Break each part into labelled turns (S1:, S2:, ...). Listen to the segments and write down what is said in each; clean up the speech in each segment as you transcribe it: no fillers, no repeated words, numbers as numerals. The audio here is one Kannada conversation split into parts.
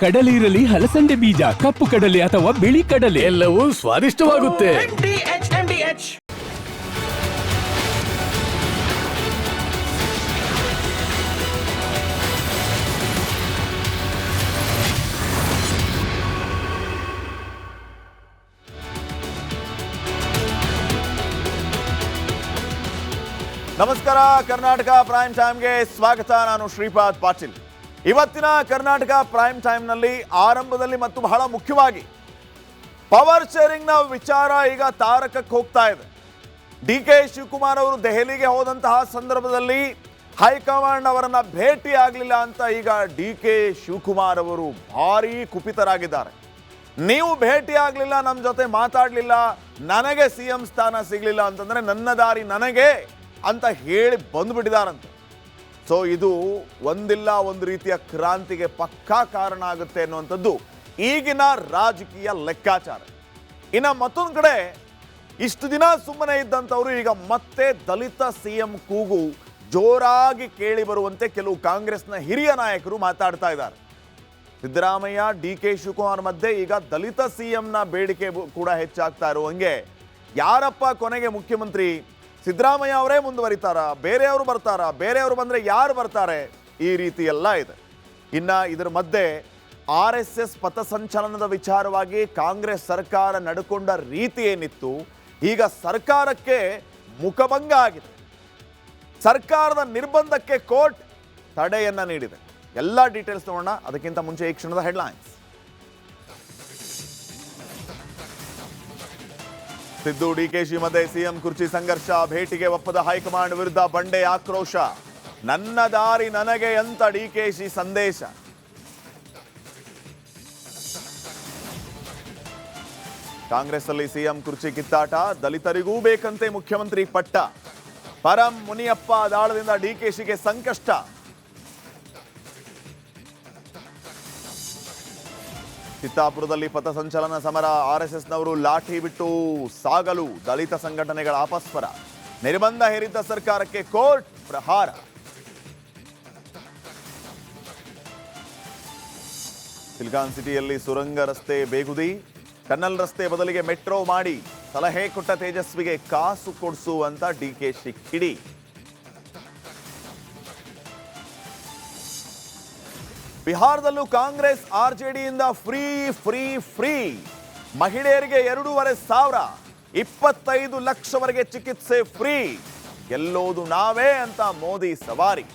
S1: ಕಡಲೆ ಇರಲಿ, ಹಲಸಂದೆ ಬೀಜ, ಕಪ್ಪು ಕಡಲೆ ಅಥವಾ ಬಿಳಿ ಕಡಲೆ,
S2: ಎಲ್ಲವೂ ಸ್ವಾದಿಷ್ಟವಾಗುತ್ತೆ.
S3: ನಮಸ್ಕಾರ, ಕರ್ನಾಟಕ ಪ್ರೈಮ್ ಟೈಮ್ಗೆ ಸ್ವಾಗತ. ನಾನು ಶ್ರೀಪಾದ್ ಪಾಟೀಲ್. ಇವತ್ತಿನ ಕರ್ನಾಟಕ ಪ್ರೈಮ್ ಟೈಮ್ನಲ್ಲಿ ಆರಂಭದಲ್ಲಿ ಮತ್ತು ಬಹಳ ಮುಖ್ಯವಾಗಿ ಪವರ್ ಶೇರಿಂಗ್ನ ವಿಚಾರ ಈಗ ತಾರಕಕ್ಕೆ ಹೋಗ್ತಾ ಇದೆ. DK ಶಿವಕುಮಾರ್ ಅವರು ದೆಹಲಿಗೆ ಹೋದಂತಹ ಸಂದರ್ಭದಲ್ಲಿ ಹೈಕಮಾಂಡ್ ಅವರನ್ನ ಭೇಟಿ ಆಗಲಿಲ್ಲ ಅಂತ ಈಗ DK ಶಿವಕುಮಾರ್ ಅವರು ಭಾರೀ ಕುಪಿತರಾಗಿದ್ದಾರೆ. ನೀವು ಭೇಟಿ ಆಗಲಿಲ್ಲ, ನಮ್ಮ ಜೊತೆ ಮಾತಾಡಲಿಲ್ಲ, ನನಗೆ CM ಸ್ಥಾನ ಸಿಗಲಿಲ್ಲ ಅಂತಂದ್ರೆ ನನ್ನ ದಾರಿ ನನಗೆ ಅಂತ ಹೇಳಿ ಬಂದ್ಬಿಟ್ಟಿದಾರಂತೆ. ಸೊ ಇದು ಒಂದಿಲ್ಲ ಒಂದು ರೀತಿಯ ಕ್ರಾಂತಿಗೆ ಪಕ್ಕಾ ಕಾರಣ ಆಗುತ್ತೆ ಅನ್ನುವಂಥದ್ದು ಈಗಿನ ರಾಜಕೀಯ ಲೆಕ್ಕಾಚಾರ. ಇನ್ನು ಮತ್ತೊಂದು ಕಡೆ ಇಷ್ಟು ದಿನ ಸುಮ್ಮನೆ ಇದ್ದಂಥವ್ರು ಈಗ ಮತ್ತೆ ದಲಿತ CM ಕೂಗು ಜೋರಾಗಿ ಕೇಳಿ ಬರುವಂತೆ ಕೆಲವು ಕಾಂಗ್ರೆಸ್ನ ಹಿರಿಯ ನಾಯಕರು ಮಾತಾಡ್ತಾ ಇದ್ದಾರೆ. ಸಿದ್ದರಾಮಯ್ಯ DK ಶಿವಕುಮಾರ್ ಮಧ್ಯೆ ಈಗ ದಲಿತ CMನ ಬೇಡಿಕೆ ಕೂಡ ಹೆಚ್ಚಾಗ್ತಾ ಇರುವಂಗೆ, ಯಾರಪ್ಪ ಕೊನೆಗೆ ಮುಖ್ಯಮಂತ್ರಿ? ಸಿದ್ದರಾಮಯ್ಯ ಅವರೇ ಮುಂದುವರಿತಾರಾ, ಬೇರೆಯವರು ಬರ್ತಾರಾ? ಬೇರೆಯವರು ಬಂದರೆ ಯಾರು ಬರ್ತಾರೆ? ಈ ರೀತಿ ಎಲ್ಲ ಇದೆ. ಇನ್ನು ಇದರ ಮಧ್ಯೆ RSS ಪಥಸಂಚಲನದ ವಿಚಾರವಾಗಿ ಕಾಂಗ್ರೆಸ್ ಸರ್ಕಾರ ನಡ್ಕೊಂಡ ರೀತಿ ಏನಿತ್ತು, ಈಗ ಸರ್ಕಾರಕ್ಕೆ ಮುಖಭಂಗ ಆಗಿದೆ. ಸರ್ಕಾರದ ನಿರ್ಬಂಧಕ್ಕೆ ಕೋರ್ಟ್ ತಡೆಯನ್ನ ನೀಡಿದೆ. ಎಲ್ಲ ಡೀಟೇಲ್ಸ್ ನೋಡೋಣ. ಅದಕ್ಕಿಂತ ಮುಂಚೆ ಈ ಕ್ಷಣದ ಹೆಡ್ಲೈನ್ಸ್. ಸಿದ್ದು DKಶಿ ಮಧ್ಯೆ CM ಕುರ್ಚಿ ಸಂಘರ್ಷ, ಭೇಟಿಗೆ ಒಪ್ಪದ ಹೈಕಮಾಂಡ್ ವಿರುದ್ಧ ಬಂಡೆ ಆಕ್ರೋಶ. ನನ್ನ ದಾರಿ ನನಗೆ ಅಂತ DKಶಿ ಸಂದೇಶ. ಕಾಂಗ್ರೆಸ್ ಅಲ್ಲಿ CM ಕುರ್ಚಿ ಕಿತ್ತಾಟ, ದಲಿತರಿಗೂ ಬೇಕಂತೆ ಮುಖ್ಯಮಂತ್ರಿ ಪಟ್ಟ. ಪರಂ ಮುನಿಯಪ್ಪ ದಾಳದಿಂದ DKಶಿಗೆ ಸಂಕಷ್ಟ. ಚಿತ್ತಾಪುರದಲ್ಲಿ ಪಥಸಂಚಲನ ಸಮರ, RSSನವರು ಲಾಠಿ ಬಿಟ್ಟು ಸಾಗಲು ದಲಿತ ಸಂಘಟನೆಗಳ ಅಪಸ್ವರ. ನಿರ್ಬಂಧ ಹೇರಿದ್ದ ಸರ್ಕಾರಕ್ಕೆ ಕೋರ್ಟ್ ಪ್ರಹಾರ. ಸಿಲಿಕಾನ್ ಸಿಟಿಯಲ್ಲಿ ಸುರಂಗ ರಸ್ತೆ ಬೇಗುದಿ, ಟನಲ್ ರಸ್ತೆ ಬದಲಿಗೆ ಮೆಟ್ರೋ ಮಾಡಿ ಸಲಹೆ ಕೊಟ್ಟ ತೇಜಸ್ವಿಗೆ ಕಾಸು ಕೊಡಿಸು ಅಂತ DKಶಿ ಕಿಡಿ. ಬಿಹಾರದಲ್ಲೂ ಕಾಂಗ್ರೆಸ್ RJDಯಿಂದ ಫ್ರೀ ಮಹಿಳೆಯರಿಗೆ 2,500, 25 ಲಕ್ಷವರೆಗೆ ಚಿಕಿತ್ಸೆ ಫ್ರೀ. ಗೆಲ್ಲೋದು ನಾವೇ ಅಂತ ಮೋದಿ ಸವಾರಿ.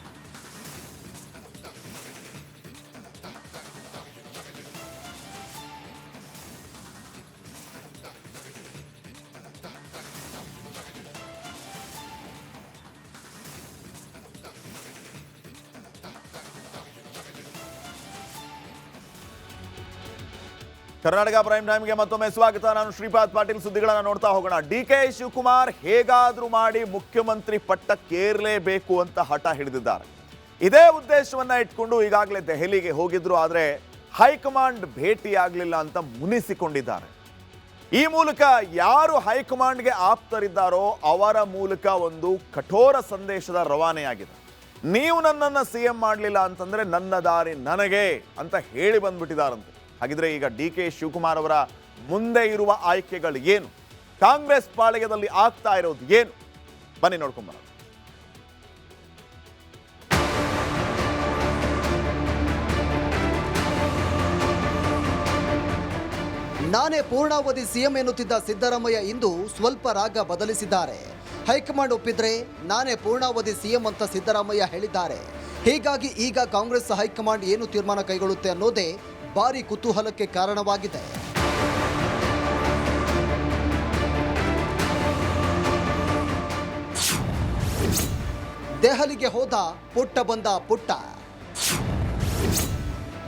S3: ಕರ್ನಾಟಕ ಪ್ರೈಮ್ ಟೈಮ್ಗೆ ಮತ್ತೊಮ್ಮೆ ಸ್ವಾಗತ. ನಾನು ಶ್ರೀಪಾದ್ ಪಾಟೀಲ್. ಸುದ್ದಿಗಳನ್ನ ನೋಡ್ತಾ ಹೋಗೋಣ. DK ಶಿವಕುಮಾರ್ ಹೇಗಾದ್ರೂ ಮಾಡಿ ಮುಖ್ಯಮಂತ್ರಿ ಪಟ್ಟಕ್ಕೇರಲೇಬೇಕು ಅಂತ ಹಠ ಹಿಡಿದಿದ್ದಾರೆ. ಇದೇ ಉದ್ದೇಶವನ್ನ ಇಟ್ಕೊಂಡು ಈಗಾಗಲೇ ದೆಹಲಿಗೆ ಹೋಗಿದ್ರು. ಆದರೆ ಹೈಕಮಾಂಡ್ ಭೇಟಿ ಆಗಲಿಲ್ಲ ಅಂತ ಮುನಿಸಿಕೊಂಡಿದ್ದಾರೆ. ಈ ಮೂಲಕ ಯಾರು ಹೈಕಮಾಂಡ್ಗೆ ಆಪ್ತರಿದ್ದಾರೋ ಅವರ ಮೂಲಕ ಒಂದು ಕಠೋರ ಸಂದೇಶದ ರವಾನೆಯಾಗಿದೆ. ನೀವು ನನ್ನನ್ನು CM ಮಾಡಲಿಲ್ಲ ಅಂತಂದ್ರೆ ನನ್ನ ದಾರಿ ನನಗೆ ಅಂತ ಹೇಳಿ ಬಂದ್ಬಿಟ್ಟಿದ್ದಾರಂತೆ. ಹಾಗಿದ್ರೆ ಈಗ DK ಶಿವಕುಮಾರ್ ಅವರ ಮುಂದೆ ಇರುವ ಆಯ್ಕೆಗಳು ಏನು? ಕಾಂಗ್ರೆಸ್ ಪಾಳೆಯದಲ್ಲಿ ಆಗ್ತಾ ಇರೋದು ಏನು? ಬನ್ನಿ ನೋಡ್ಕೊಂಬರೋಣ.
S4: ನಾನೇ ಪೂರ್ಣಾವಧಿ CM ಎನ್ನುತ್ತಿದ್ದ ಸಿದ್ದರಾಮಯ್ಯ ಇಂದು ಸ್ವಲ್ಪ ರಾಗ ಬದಲಿಸಿದ್ದಾರೆ. ಹೈಕಮಾಂಡ್ ಒಪ್ಪಿದ್ರೆ ನಾನೇ ಪೂರ್ಣಾವಧಿ CM ಅಂತ ಸಿದ್ದರಾಮಯ್ಯ ಹೇಳಿದ್ದಾರೆ. ಹೀಗಾಗಿ ಈಗ ಕಾಂಗ್ರೆಸ್ ಹೈಕಮಾಂಡ್ ಏನು ತೀರ್ಮಾನ ಕೈಗೊಳ್ಳುತ್ತೆ ಅನ್ನೋದೇ ಭಾರಿ ಕುತೂಹಲಕ್ಕೆ ಕಾರಣವಾಗಿದೆ. ದೆಹಲಿಗೆ ಹೋದ ಪುಟ್ಟ ಬಂದ ಪುಟ್ಟ.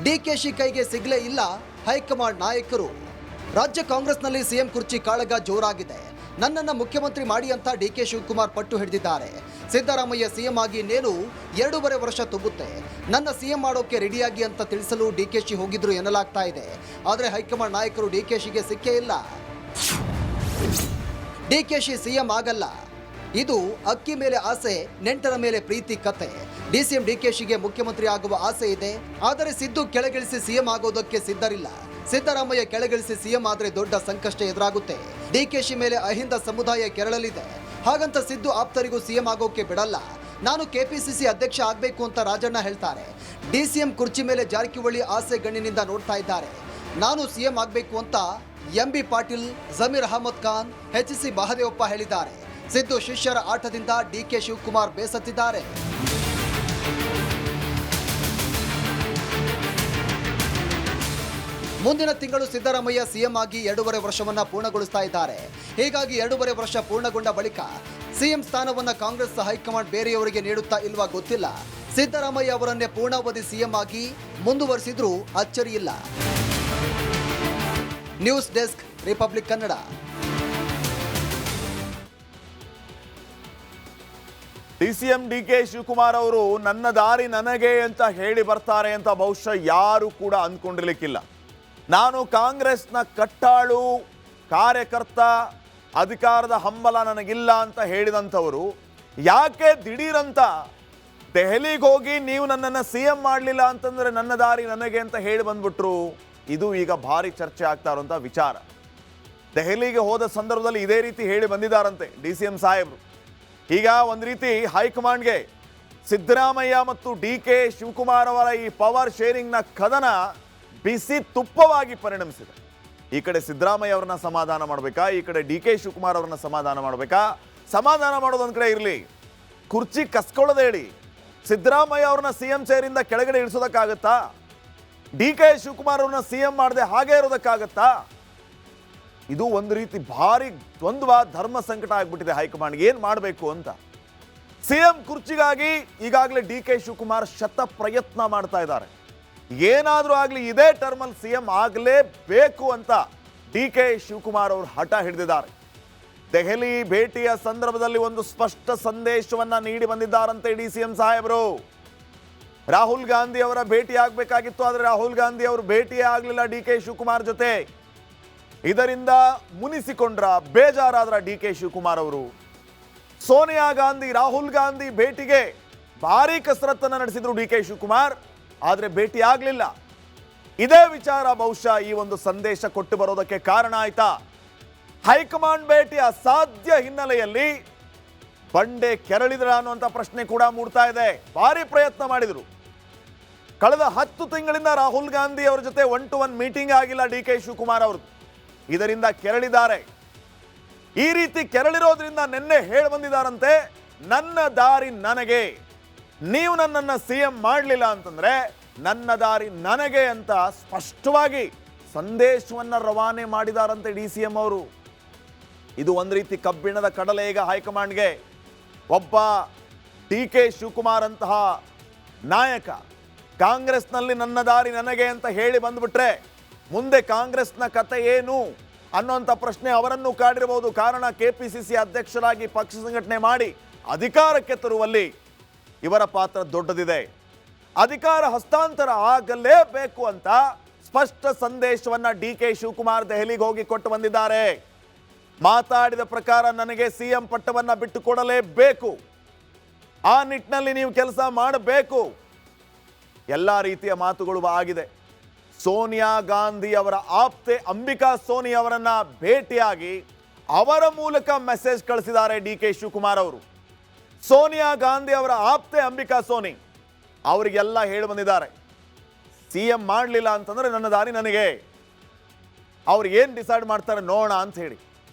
S4: DKಶಿ ಕೈಗೆ ಸಿಗಲೇ ಇಲ್ಲ ಹೈಕಮಾಂಡ್ ನಾಯಕರು. ರಾಜ್ಯ ಕಾಂಗ್ರೆಸ್ನಲ್ಲಿ CM ಕುರ್ಚಿ ಕಾಳಗ ಜೋರಾಗಿದೆ. ನನ್ನನ್ನು ಮುಖ್ಯಮಂತ್ರಿ ಮಾಡಿ ಅಂತ DK ಶಿವಕುಮಾರ್ ಪಟ್ಟು ಹಿಡಿದಿದ್ದಾರೆ. ಸಿದ್ದರಾಮಯ್ಯ CM ಆಗಿ ಇನ್ನೇನು 2.5 ವರ್ಷ ತುಂಬುತ್ತೆ. ನನ್ನ CM ಮಾಡೋಕೆ ರೆಡಿಯಾಗಿ ಅಂತ ತಿಳಿಸಲು DKಶಿ ಹೋಗಿದ್ರು ಎನ್ನಲಾಗ್ತಾ ಇದೆ. ಆದರೆ ಹೈಕಮಾಂಡ್ ನಾಯಕರು DKಶಿಗೆ ಸಿಕ್ಕೇ ಇಲ್ಲ. DKಶಿ CM ಆಗಲ್ಲ. ಇದು ಅಕ್ಕಿ ಮೇಲೆ ಆಸೆ, ನೆಂಟರ ಮೇಲೆ ಪ್ರೀತಿ ಕತೆ. ಡಿಸಿಎಂ ಡಿಕೆಶಿಗೆ ಮುಖ್ಯಮಂತ್ರಿ ಆಗುವ ಆಸೆ ಇದೆ, ಆದರೆ ಸಿದ್ದು ಕೆಳಗಿಳಿಸಿ ಸಿಎಂ ಆಗೋದಕ್ಕೆ ಸಿದ್ಧರಿಲ್ಲ. ಸಿದ್ದರಾಮಯ್ಯ ಕೆಳಗಿಳಿಸಿ ಸಿಎಂ ಆದ್ರೆ ದೊಡ್ಡ ಸಂಕಷ್ಟ ಎದುರಾಗುತ್ತೆ. ಡಿಕೆಶಿ ಮೇಲೆ ಅಹಿಂದ ಸಮುದಾಯ ಕೆರಳಲಿದೆ. ಹಾಗಂತ ಸಿದ್ದು ಆಪ್ತರಿಗೂ ಸಿಎಂ ಆಗೋಕೆ ಬಿಡಲ್ಲ. ನಾನು ಕೆಪಿಸಿಸಿ ಅಧ್ಯಕ್ಷ ಆಗಬೇಕು ಅಂತ ರಾಜಣ್ಣ ಹೇಳ್ತಾರೆ. ಡಿಸಿಎಂ ಕುರ್ಚಿ ಮೇಲೆ ಜಾರಕಿಹೊಳಿ ಆಸೆ ಗಣ್ಣಿನಿಂದ ನೋಡ್ತಾ ಇದ್ದಾರೆ. ನಾನು ಸಿಎಂ ಆಗಬೇಕು ಅಂತ ಎಂಬಿ ಪಾಟೀಲ್, ಜಮೀರ್ ಅಹಮದ್ ಖಾನ್, ಎಚ್ಸಿ ಮಹದೇವಪ್ಪ ಹೇಳಿದ್ದಾರೆ. ಸಿದ್ದು ಶಿಷ್ಯರ ಆಟದಿಂದ ಡಿಕೆ ಶಿವಕುಮಾರ್ ಬೇಸತ್ತಿದ್ದಾರೆ. ಮುಂದಿನ ತಿಂಗಳು ಸಿದ್ದರಾಮಯ್ಯ ಸಿಎಂ ಆಗಿ 2.5 ವರ್ಷವನ್ನ ಪೂರ್ಣಗೊಳಿಸ್ತಾ ಇದ್ದಾರೆ. ಹೀಗಾಗಿ 2.5 ವರ್ಷ ಪೂರ್ಣಗೊಂಡ ಬಳಿಕ ಸಿಎಂ ಸ್ಥಾನವನ್ನ ಕಾಂಗ್ರೆಸ್ ಹೈಕಮಾಂಡ್ ಬೇರೆಯವರಿಗೆ ನೀಡುತ್ತಾ ಇಲ್ವಾ ಗೊತ್ತಿಲ್ಲ. ಸಿದ್ದರಾಮಯ್ಯ ಅವರನ್ನೇ ಪೂರ್ಣಾವಧಿ ಸಿಎಂ ಆಗಿ ಮುಂದುವರಿಸಿದ್ರೂ ಅಚ್ಚರಿಯಿಲ್ಲ. News desk, republic Kannada.
S3: DCM DK Shivakumar ಅವರು ನನ್ನ ದಾರಿ ನನಗೆ ಅಂತ ಹೇಳಿ ಬರ್ತಾರೆ ಅಂತ ಬಹುಶಃ ಯಾರು ಕೂಡ ಅಂದ್ಕೊಂಡಿರ್ಲಿಕ್ಕಿಲ್ಲ. ನಾನು ಕಾಂಗ್ರೆಸ್ನ ಕಟ್ಟಾಳು ಕಾರ್ಯಕರ್ತ, ಅಧಿಕಾರದ ಹಂಬಲ ನನಗಿಲ್ಲ ಅಂತ ಹೇಳಿದಂಥವರು ಯಾಕೆ ದಿಢೀರಂತ ದೆಹಲಿಗೆ ಹೋಗಿ ನೀವು ನನ್ನನ್ನು ಸಿಎಂ ಮಾಡಲಿಲ್ಲ ಅಂತಂದ್ರೆ ನನ್ನ ದಾರಿ ನನಗೆ ಅಂತ ಹೇಳಿ ಬಂದ್ಬಿಟ್ರು? ಇದು ಈಗ ಭಾರಿ ಚರ್ಚೆ ಆಗ್ತಾ ಇರುವಂಥ ವಿಚಾರ. ದೆಹಲಿಗೆ ಹೋದ ಸಂದರ್ಭದಲ್ಲಿ ಇದೇ ರೀತಿ ಹೇಳಿ ಬಂದಿದ್ದಾರಂತೆ ಡಿಸಿಎಂ ಸಾಹೇಬರು. ಈಗ ಒಂದು ರೀತಿ ಹೈಕಮಾಂಡ್ಗೆ ಸಿದ್ದರಾಮಯ್ಯ ಮತ್ತು ಡಿಕೆ ಶಿವಕುಮಾರ್ ಅವರ ಈ ಪವರ್ ಶೇರಿಂಗ್ನ ಕದನ ಬಿಸಿ ತುಪ್ಪವಾಗಿ ಪರಿಣಮಿಸಿದೆ. ಈ ಕಡೆ ಸಿದ್ದರಾಮಯ್ಯ ಅವ್ರನ್ನ ಸಮಾಧಾನ ಮಾಡಬೇಕಾ, ಈ ಕಡೆ ಡಿಕೆ ಶಿವಕುಮಾರ್ ಅವ್ರನ್ನ ಸಮಾಧಾನ ಮಾಡಬೇಕಾ? ಸಮಾಧಾನ ಮಾಡೋದು ಒಂದು ಕಡೆ ಇರಲಿ, ಕುರ್ಚಿ ಕಸ್ಕೊಳ್ಳೋದೇ ಹೇಳಿ ಸಿದ್ದರಾಮಯ್ಯ ಅವ್ರನ್ನ ಸಿಎಂ ಚೇರಿಂದ ಕೆಳಗಡೆ ಇಳಿಸೋದಕ್ಕಾಗತ್ತಾ? ಡಿಕೆ ಶಿವಕುಮಾರ್ ಅವ್ರನ್ನ ಸಿಎಂ ಮಾಡದೆ ಹಾಗೆ ಇರೋದಕ್ಕಾಗತ್ತಾ? ಇದು ಒಂದು ರೀತಿ ಭಾರಿ ದ್ವಂದ್ವ, ಧರ್ಮ ಸಂಕಟ ಆಗ್ಬಿಟ್ಟಿದೆ ಹೈಕಮಾಂಡ್ಗೆ. ಏನು ಮಾಡಬೇಕು ಅಂತ ಸಿಎಂ ಕುರ್ಚಿಗಾಗಿ ಈಗಾಗಲೇ ಡಿಕೆ ಶಿವಕುಮಾರ್ ಶತ ಪ್ರಯತ್ನ ಮಾಡ್ತಾ ಇದ್ದಾರೆ. ಏನಾದರೂ ಆಗಲಿ ಇದೇ ಟರ್ಮಲ್ಲಿ ಸಿಎಂ ಆಗಲೇಬೇಕು ಅಂತ ಡಿಕೆ ಶಿವಕುಮಾರ್ ಅವರು ಹಠ ಹಿಡಿದಿದ್ದಾರೆ. ದೆಹಲಿ ಭೇಟಿಯ ಸಂದರ್ಭದಲ್ಲಿ ಒಂದು ಸ್ಪಷ್ಟ ಸಂದೇಶವನ್ನ ನೀಡಿ ಬಂದಿದ್ದಾರಂತೆ ಡಿಸಿಎಂ ಸಾಹೇಬರು. ರಾಹುಲ್ ಗಾಂಧಿ ಅವರ ಭೇಟಿ ಆಗಬೇಕಾಗಿತ್ತು, ಆದರೆ ರಾಹುಲ್ ಗಾಂಧಿ ಅವರು ಭೇಟಿಯೇ ಆಗಲಿಲ್ಲ ಡಿಕೆ ಶಿವಕುಮಾರ್ ಜೊತೆ. ಇದರಿಂದ ಮುನಿಸಿಕೊಂಡ್ರ, ಬೇಜಾರಾದ್ರ ಡಿಕೆ ಶಿವಕುಮಾರ್ ಅವರು. ಸೋನಿಯಾ ಗಾಂಧಿ, ರಾಹುಲ್ ಗಾಂಧಿ ಭೇಟಿಗೆ ಭಾರಿ ಕಸರತ್ತನ್ನು ನಡೆಸಿದ್ರು ಡಿಕೆ ಶಿವಕುಮಾರ್, ಆದರೆ ಭೇಟಿ ಆಗಲಿಲ್ಲ. ಇದೇ ವಿಚಾರ ಬಹುಶಃ ಈ ಒಂದು ಸಂದೇಶ ಕೊಟ್ಟು ಬರೋದಕ್ಕೆ ಕಾರಣ ಆಯ್ತಾ? ಹೈಕಮಾಂಡ್ ಭೇಟಿ ಅಸಾಧ್ಯ ಹಿನ್ನೆಲೆಯಲ್ಲಿ ಬಂಡೆ ಕೆರಳಿದ್ರ ಅನ್ನುವಂಥ ಪ್ರಶ್ನೆ ಕೂಡ ಮೂಡ್ತಾ ಇದೆ. ಭಾರಿ ಪ್ರಯತ್ನ ಮಾಡಿದ್ರು. ಕಳೆದ 10 ತಿಂಗಳಿಂದ ರಾಹುಲ್ ಗಾಂಧಿ ಅವರ ಜೊತೆ 1-to-1 ಮೀಟಿಂಗ್ ಆಗಿಲ್ಲ ಡಿಕೆ ಶಿವಕುಮಾರ್ ಅವರು. ಇದರಿಂದ ಕೆರಳಿದ್ದಾರೆ. ಈ ರೀತಿ ಕೆರಳಿರೋದ್ರಿಂದ ನಿನ್ನೆ ಹೇಳಿ ಬಂದಿದ್ದಾರಂತೆ, ನನ್ನ ದಾರಿ ನನಗೆ, ನೀವು ನನ್ನನ್ನು ಸಿಎಂ ಮಾಡಲಿಲ್ಲ ಅಂತಂದ್ರೆ ನನ್ನ ದಾರಿ ನನಗೆ ಅಂತ ಸ್ಪಷ್ಟವಾಗಿ ಸಂದೇಶವನ್ನ ರವಾನೆ ಮಾಡಿದಾರಂತೆ ಡಿಸಿಎಂ ಅವರು. ಇದು ಒಂದು ರೀತಿ ಕಬ್ಬಿಣದ ಕಡಲೆ ಈಗ ಹೈಕಮಾಂಡ್ಗೆ. ಒಬ್ಬ ಡಿಕೆ ಶಿವಕುಮಾರ್ ಅಂತಹ ನಾಯಕ ಕಾಂಗ್ರೆಸ್ನಲ್ಲಿ ನನ್ನ ದಾರಿ ನನಗೆ ಅಂತ ಹೇಳಿ ಬಂದ್ಬಿಟ್ರೆ ಮುಂದೆ ಕಾಂಗ್ರೆಸ್ನ ಕತೆ ಏನು ಅನ್ನೋಂಥ ಪ್ರಶ್ನೆ ಅವರನ್ನು ಕಾಡಿರಬಹುದು. ಕಾರಣ ಕೆಪಿಸಿಸಿ ಅಧ್ಯಕ್ಷರಾಗಿ ಪಕ್ಷ ಸಂಘಟನೆ ಮಾಡಿ ಅಧಿಕಾರಕ್ಕೆ ತರುವಲ್ಲಿ ಇವರ ಪಾತ್ರ ದೊಡ್ಡದಿದೆ. ಅಧಿಕಾರ ಹಸ್ತಾಂತರ ಆಗಲೇಬೇಕು ಅಂತ ಸ್ಪಷ್ಟ ಸಂದೇಶವನ್ನ ಡಿಕೆ ಶಿವಕುಮಾರ್ ದೆಹಲಿಗೆ ಹೋಗಿ ಕೊಟ್ಟು ಬಂದಿದ್ದಾರೆ. ಮಾತಾಡಿದ ಪ್ರಕಾರ ನನಗೆ ಸಿಎಂ ಪಟ್ಟವನ್ನ ಬಿಟ್ಟು ಕೊಡಲೇಬೇಕು, ಆ ನಿಟ್ಟಿನಲ್ಲಿ ನೀವು ಕೆಲಸ ಮಾಡಬೇಕು, ಎಲ್ಲ ರೀತಿಯ ಮಾತುಗಳು ಆಗಿದೆ. ಸೋನಿಯಾ ಗಾಂಧಿ ಅವರ ಆಪ್ತೆ ಅಂಬಿಕಾ ಸೋನಿ ಅವರನ್ನ ಭೇಟಿಯಾಗಿ ಅವರ ಮೂಲಕ ಮೆಸೇಜ್ ಕಳಿಸಿದ್ದಾರೆ ಡಿಕೆ ಶಿವಕುಮಾರ್ ಅವರು. ಸೋನಿಯಾ ಗಾಂಧಿ ಅವರ ಆಪ್ತೆ ಅಂಬಿಕಾ ಸೋನಿ ಅವರಿಗೆಲ್ಲ ಹೇಳಿ ಬಂದಿದ್ದಾರೆ, ಸಿಎಂ ಮಾಡಲಿಲ್ಲ ಅಂತಂದ್ರೆ ನನ್ನ ದಾರಿ ನನಗೆ, ಅವ್ರು ಏನು ಡಿಸೈಡ್ ಮಾಡ್ತಾರೆ ನೋಡೋಣ ಅಂತ ಹೇಳಿ.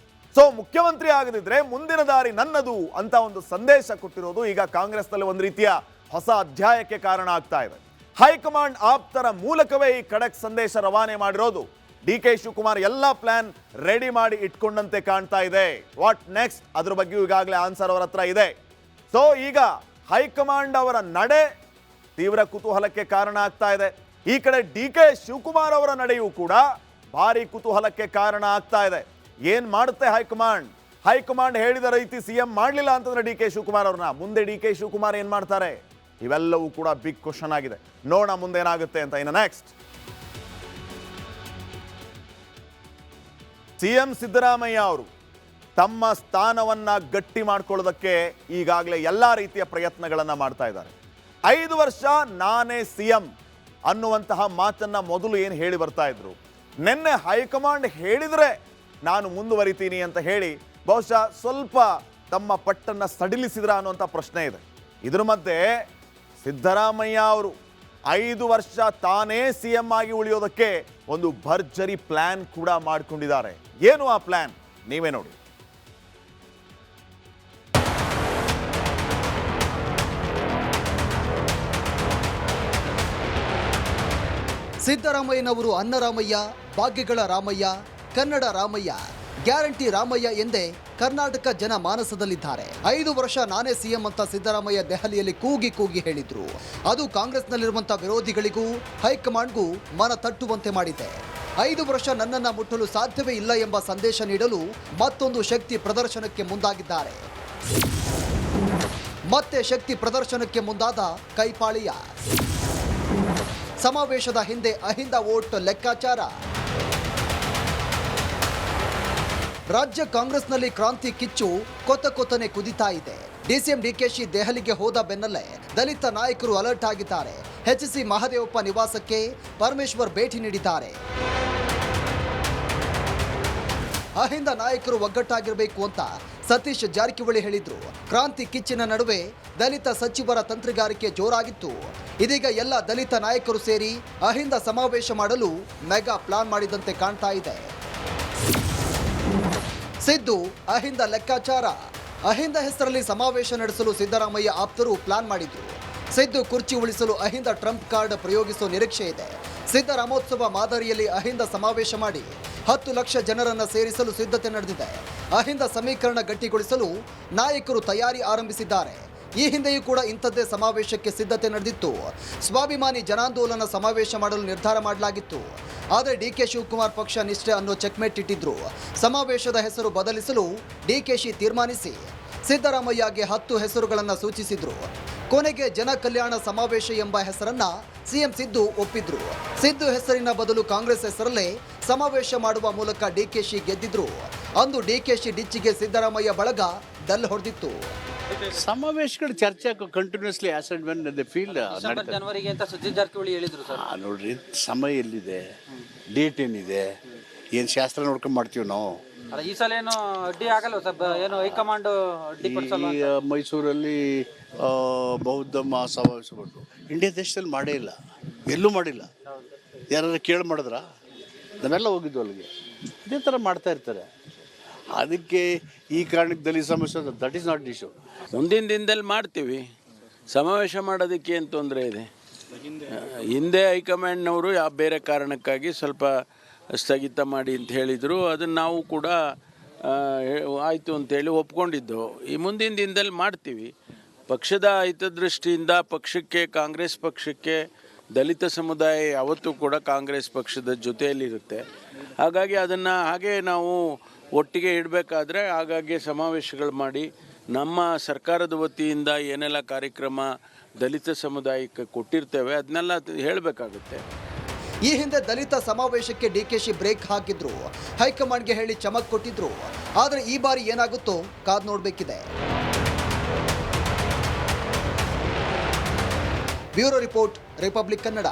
S3: ಸೊ ಮುಖ್ಯಮಂತ್ರಿ ಆಗದಿದ್ರೆ ಮುಂದಿನ ದಾರಿ ನನ್ನದು ಅಂತ ಒಂದು ಸಂದೇಶ ಕೊಟ್ಟಿರೋದು ಈಗ ಕಾಂಗ್ರೆಸ್ನಲ್ಲಿ ಒಂದು ರೀತಿಯ ಹೊಸ ಅಧ್ಯಾಯಕ್ಕೆ ಕಾರಣ ಆಗ್ತಾ ಇದೆ. ಹೈಕಮಾಂಡ್ ಆಪ್ತರ ಮೂಲಕವೇ ಈ ಖಡಕ್ ಸಂದೇಶ ರವಾನೆ ಮಾಡಿರೋದು. ಡಿಕೆ ಶಿವಕುಮಾರ್ ಎಲ್ಲ ಪ್ಲಾನ್ ರೆಡಿ ಮಾಡಿ ಇಟ್ಕೊಂಡಂತೆ ಕಾಣ್ತಾ ಇದೆ. ವಾಟ್ ನೆಕ್ಸ್ಟ್ ಅದ್ರ ಬಗ್ಗೆ ಈಗಾಗಲೇ ಆನ್ಸರ್ ಅವರ ಹತ್ರ ಇದೆ. ಸೊ ಈಗ ಹೈಕಮಾಂಡ್ ಅವರ ನಡೆ ತೀವ್ರ ಕುತೂಹಲಕ್ಕೆ ಕಾರಣ ಆಗ್ತಾ ಇದೆ. ಈ ಕಡೆ ಡಿಕೆ ಶಿವಕುಮಾರ್ ಅವರ ನಡೆಯೂ ಕೂಡ ಭಾರಿ ಕುತೂಹಲಕ್ಕೆ ಕಾರಣ ಆಗ್ತಾ ಇದೆ. ಏನ್ ಮಾಡುತ್ತೆ ಹೈಕಮಾಂಡ್? ಹೈಕಮಾಂಡ್ ಹೇಳಿದ ರೀತಿ ಸಿಎಂ ಮಾಡಲಿಲ್ಲ ಅಂತಂದ್ರೆ ಡಿಕೆ ಶಿವಕುಮಾರ್ ಅವ್ರನ್ನ, ಮುಂದೆ ಡಿಕೆ ಶಿವಕುಮಾರ್ ಏನ್ ಮಾಡ್ತಾರೆ? ಇವೆಲ್ಲವೂ ಕೂಡ ಬಿಗ್ ಕ್ವಶನ್ ಆಗಿದೆ. ನೋಡೋಣ ಮುಂದೆ ಏನಾಗುತ್ತೆ ಅಂತ. ಇನ್ನು ನೆಕ್ಸ್ಟ್ ಸಿಎಂ ಸಿದ್ದರಾಮಯ್ಯ ಅವರು ತಮ್ಮ ಸ್ಥಾನವನ್ನ ಗಟ್ಟಿ ಮಾಡ್ಕೊಳ್ಳೋದಕ್ಕೆ ಈಗಾಗಲೇ ಎಲ್ಲ ರೀತಿಯ ಪ್ರಯತ್ನಗಳನ್ನು ಮಾಡ್ತಾ ಇದ್ದಾರೆ. 5 ವರ್ಷ ನಾನೇ ಸಿಎಂ ಅನ್ನುವಂತಹ ಮಾತನ್ನ ಮೊದಲು ಏನು ಹೇಳಿ ಬರ್ತಾ ಇದ್ರು, ನಿನ್ನೆ ಹೈಕಮಾಂಡ್ ಹೇಳಿದ್ರೆ ನಾನು ಮುಂದುವರಿತೀನಿ ಅಂತ ಹೇಳಿ ಬಹುಶಃ ಸ್ವಲ್ಪ ತಮ್ಮ ಪಟ್ಟನ್ನ ಸಡಿಲಿಸಿದ್ರ ಅನ್ನುವಂಥ ಪ್ರಶ್ನೆ ಇದೆ. ಇದ್ರ ಮಧ್ಯೆ ಸಿದ್ದರಾಮಯ್ಯ ಅವರು 5 ವರ್ಷ ತಾನೇ ಸಿಎಂ ಆಗಿ ಉಳಿಯೋದಕ್ಕೆ ಒಂದು ಭರ್ಜರಿ ಪ್ಲಾನ್ ಕೂಡ ಮಾಡಿಕೊಂಡಿದ್ದಾರೆ. ಏನು ಆ ಪ್ಲಾನ್ ನೀವೇ ನೋಡಿ.
S4: ಸಿದ್ದರಾಮಯ್ಯನವರು ಅನ್ನರಾಮಯ್ಯ, ಭಾಗ್ಯಗಳ ರಾಮಯ್ಯ, ಕನ್ನಡ ರಾಮಯ್ಯ, ಗ್ಯಾರಂಟಿ ರಾಮಯ್ಯ ಎಂದೇ ಕರ್ನಾಟಕ ಜನ ಮಾನಸದಲ್ಲಿದ್ದಾರೆ. 5 ವರ್ಷ ನಾನೇ ಸಿಎಂ ಅಂತ ಸಿದ್ದರಾಮಯ್ಯ ದೆಹಲಿಯಲ್ಲಿ ಕೂಗಿ ಕೂಗಿ ಹೇಳಿದ್ರು. ಅದು ಕಾಂಗ್ರೆಸ್ನಲ್ಲಿರುವಂತಹ ವಿರೋಧಿಗಳಿಗೂ ಹೈಕಮಾಂಡ್ಗೂ ಮನ ತಟ್ಟುವಂತೆ ಮಾಡಿದೆ. 5 ವರ್ಷ ನನ್ನನ್ನು ಮುಟ್ಟಲು ಸಾಧ್ಯವೇ ಇಲ್ಲ ಎಂಬ ಸಂದೇಶ ನೀಡಲು ಮತ್ತೊಂದು ಶಕ್ತಿ ಪ್ರದರ್ಶನಕ್ಕೆ ಮುಂದಾಗಿದ್ದಾರೆ. ಮತ್ತೆ ಶಕ್ತಿ ಪ್ರದರ್ಶನಕ್ಕೆ ಮುಂದಾದ ಕೈಪಾಳಿಯ ಸಮಾವೇಶದ ಹಿಂದೆ ಅಹಿಂದ ವೋಟ್ ಲೆಕ್ಕಾಚಾರ. ರಾಜ್ಯ ಕಾಂಗ್ರೆಸ್ನಲ್ಲಿ ಕ್ರಾಂತಿ ಕಿಚ್ಚು ಕೊತ್ತನೆ ಕುದಿತಾ ಇದೆ. ಡಿಸಿಎಂ ಡಿಕೆಶಿ ದೆಹಲಿಗೆ ಹೋದ ಬೆನ್ನಲ್ಲೇ ದಲಿತ ನಾಯಕರು ಅಲರ್ಟ್ ಆಗಿದ್ದಾರೆ. ಎಚ್ಸಿ ಮಹದೇವಪ್ಪ ನಿವಾಸಕ್ಕೆ ಪರಮೇಶ್ವರ್ ಭೇಟಿ ನೀಡಿದ್ದಾರೆ. ಅಹಿಂದ ನಾಯಕರು ಒಗ್ಗಟ್ಟಾಗಿರಬೇಕು ಅಂತ ಸತೀಶ್ ಜಾರಕಿಹೊಳಿ ಹೇಳಿದ್ರು. ಕ್ರಾಂತಿ ಕಿಚ್ಚಿನ ನಡುವೆ ದಲಿತ ಸಚಿವರ ತಂತ್ರಗಾರಿಕೆ ಜೋರಾಗಿತ್ತು. ಇದೀಗ ಎಲ್ಲ ದಲಿತ ನಾಯಕರು ಸೇರಿ ಅಹಿಂದ ಸಮಾವೇಶ ಮಾಡಲು ಮೆಗಾ ಪ್ಲಾನ್ ಮಾಡಿದಂತೆ ಕಾಣ್ತಾ ಇದೆ. ಸಿದ್ದು ಅಹಿಂದ ಲೆಕ್ಕಾಚಾರ. ಅಹಿಂದ ಹೆಸರಲ್ಲಿ ಸಮಾವೇಶ ನಡೆಸಲು ಸಿದ್ದರಾಮಯ್ಯ ಆಪ್ತರು ಪ್ಲಾನ್ ಮಾಡಿದ್ರು. ಸಿದ್ದು ಕುರ್ಚಿ ಉಳಿಸಲು ಅಹಿಂದ ಟ್ರಂಪ್ ಕಾರ್ಡ್ ಪ್ರಯೋಗಿಸುವ ನಿರೀಕ್ಷೆ ಇದೆ. ಸಿದ್ದರಾಮೋತ್ಸವ ಮಾದರಿಯಲ್ಲಿ ಅಹಿಂದ ಸಮಾವೇಶ ಮಾಡಿ 10 ಲಕ್ಷ ಜನರನ್ನು ಸೇರಿಸಲು ಸಿದ್ಧತೆ ನಡೆದಿದೆ. ಅಹಿಂದ ಸಮೀಕರಣ ಗಟ್ಟಿಗೊಳಿಸಲು ನಾಯಕರು ತಯಾರಿ ಆರಂಭಿಸಿದ್ದಾರೆ. ಈ ಹಿಂದೆಯೂ ಕೂಡ ಇಂಥದ್ದೇ ಸಮಾವೇಶಕ್ಕೆ ಸಿದ್ಧತೆ ನಡೆದಿತ್ತು. ಸ್ವಾಭಿಮಾನಿ ಜನಾಂದೋಲನ ಸಮಾವೇಶ ಮಾಡಲು ನಿರ್ಧಾರ ಮಾಡಲಾಗಿತ್ತು. ಆದರೆ ಡಿಕೆ ಶಿವಕುಮಾರ್ ಪಕ್ಷ ನಿಷ್ಠೆ ಅನ್ನೋ ಚೆಕ್ಮೇಟ್ ಇಟ್ಟಿದ್ರು. ಸಮಾವೇಶದ ಹೆಸರು ಬದಲಿಸಲು ಡಿಕೆಶಿ ತೀರ್ಮಾನಿಸಿ ಸಿದ್ದರಾಮಯ್ಯಗೆ 10 ಹೆಸರುಗಳನ್ನು ಸೂಚಿಸಿದ್ರು. ಕೊನೆಗೆ ಜನ ಕಲ್ಯಾಣ ಸಮಾವೇಶ ಎಂಬ ಹೆಸರನ್ನ ಸಿಎಂ ಸಿದ್ದು ಒಪ್ಪಿದ್ರು. ಸಿದ್ದು ಹೆಸರಿನ ಬದಲು ಕಾಂಗ್ರೆಸ್ ಹೆಸರಲ್ಲೇ ಸಮಾವೇಶ ಮಾಡುವ ಮೂಲಕ ಡಿಕೆಶಿ ಗೆದ್ದಿದ್ರು. ಅಂದು ಡಿಕೆಶಿ ಡಿಚ್ಚಿಗೆ ಸಿದ್ದರಾಮಯ್ಯ ಬಳಗ ಡಲ್ ಹೊಡೆದಿತ್ತು.
S5: ಸಮಾವೇಶಗಳು ಚರ್ಚೆ continuously as and when the field
S6: ಜನವರಿಗೆ ಅಂತ ಸತೀಶ್ ಜಾರಕಿಹೊಳಿ ಹೇಳಿದ್ರು ಸರ್.
S5: ನೋಡ್ರಿ, ಸಮಯ ಎಲ್ಲಿದೆ, ಡೇಟ್ ಏನಿದೆ, ಏನು ಶಾಸ್ತ್ರ ನೋಡ್ಕೊಂಡು ಮಾಡ್ತೀವಿ ನಾವು.
S6: ಈ ಸಲ ಏನು ಅಡ್ಡಿ ಆಗಲ್ಲ ಸರ್, ಏನು ಹೈಕಮಾಂಡ್ ಅಡ್ಡಿ ಪಡಿಸಲ್ಲ.
S5: ಈ ಮೈಸೂರಲ್ಲಿ ಬೌದ್ಧ ಮಹಾಸಮಾವೇಶ ಬಂದು ಇಂಡಿಯಾ ದೇಶದಲ್ಲಿ ಮಾಡೇ ಇಲ್ಲ, ಎಲ್ಲೂ ಮಾಡಿಲ್ಲ. ಯಾರು ಕೇಳಿ ಮಾಡಿದ್ರ? ನಾವೆಲ್ಲ ಹೋಗಿದ್ವು ಅಲ್ಲಿಗೆ. ಇದೇ ಥರ ಮಾಡ್ತಾ ಇರ್ತಾರೆ. ಅದಕ್ಕೆ ಈ ಕಾರಣಕ್ಕೆ ದಲಿತ ಸಮಸ್ಯೆ ದಟ್ ಈಸ್ ನಾಟ್ ಇಶ್ಯೂ.
S7: ಮುಂದಿನ ದಿನದಲ್ಲಿ ಮಾಡ್ತೀವಿ. ಸಮಾವೇಶ ಮಾಡೋದಕ್ಕೆ ಏನು ತೊಂದರೆ ಇದೆ? ಹಿಂದೆ ಹೈಕಮಾಂಡ್ನವರು ಯಾವ ಬೇರೆ ಕಾರಣಕ್ಕಾಗಿ ಸ್ವಲ್ಪ ಸ್ಥಗಿತ ಮಾಡಿ ಅಂತ ಹೇಳಿದರು. ಅದನ್ನು ನಾವು ಕೂಡ ಆಯಿತು ಅಂತೇಳಿ ಒಪ್ಕೊಂಡಿದ್ದು. ಈ ಮುಂದಿನ ದಿನದಲ್ಲಿ ಮಾಡ್ತೀವಿ. ಪಕ್ಷದ ಹಿತದೃಷ್ಟಿಯಿಂದ ಪಕ್ಷಕ್ಕೆ, ಕಾಂಗ್ರೆಸ್ ಪಕ್ಷಕ್ಕೆ ದಲಿತ ಸಮುದಾಯ ಯಾವತ್ತೂ ಕೂಡ ಕಾಂಗ್ರೆಸ್ ಪಕ್ಷದ ಜೊತೆಯಲ್ಲಿರುತ್ತೆ. ಹಾಗಾಗಿ ಅದನ್ನು ಹಾಗೆ ನಾವು ಒಟ್ಟಿಗೆ ಇಡಬೇಕಾದ್ರೆ ಹಾಗಾಗಿ ಸಮಾವೇಶಗಳು ಮಾಡಿ ನಮ್ಮ ಸರ್ಕಾರದ ವತಿಯಿಂದ ಏನೆಲ್ಲ ಕಾರ್ಯಕ್ರಮ ದಲಿತ ಸಮುದಾಯಕ್ಕೆ ಕೊಟ್ಟಿರ್ತೇವೆ ಅದನ್ನೆಲ್ಲ ಹೇಳಬೇಕಾಗುತ್ತೆ.
S4: ಈ ಹಿಂದೆ ದಲಿತ ಸಮಾವೇಶಕ್ಕೆ ಡಿಕೆಶಿ ಬ್ರೇಕ್ ಹಾಕಿದ್ರು. ಹೈಕಮಾಂಡ್ಗೆ ಹೇಳಿ ಚಮಕ್ ಕೊಟ್ಟಿದ್ರು. ಆದರೆ ಈ ಬಾರಿ ಏನಾಗುತ್ತೋ ಕಾದ್ ನೋಡಬೇಕಿದೆ. Bureau report, republic Kannada.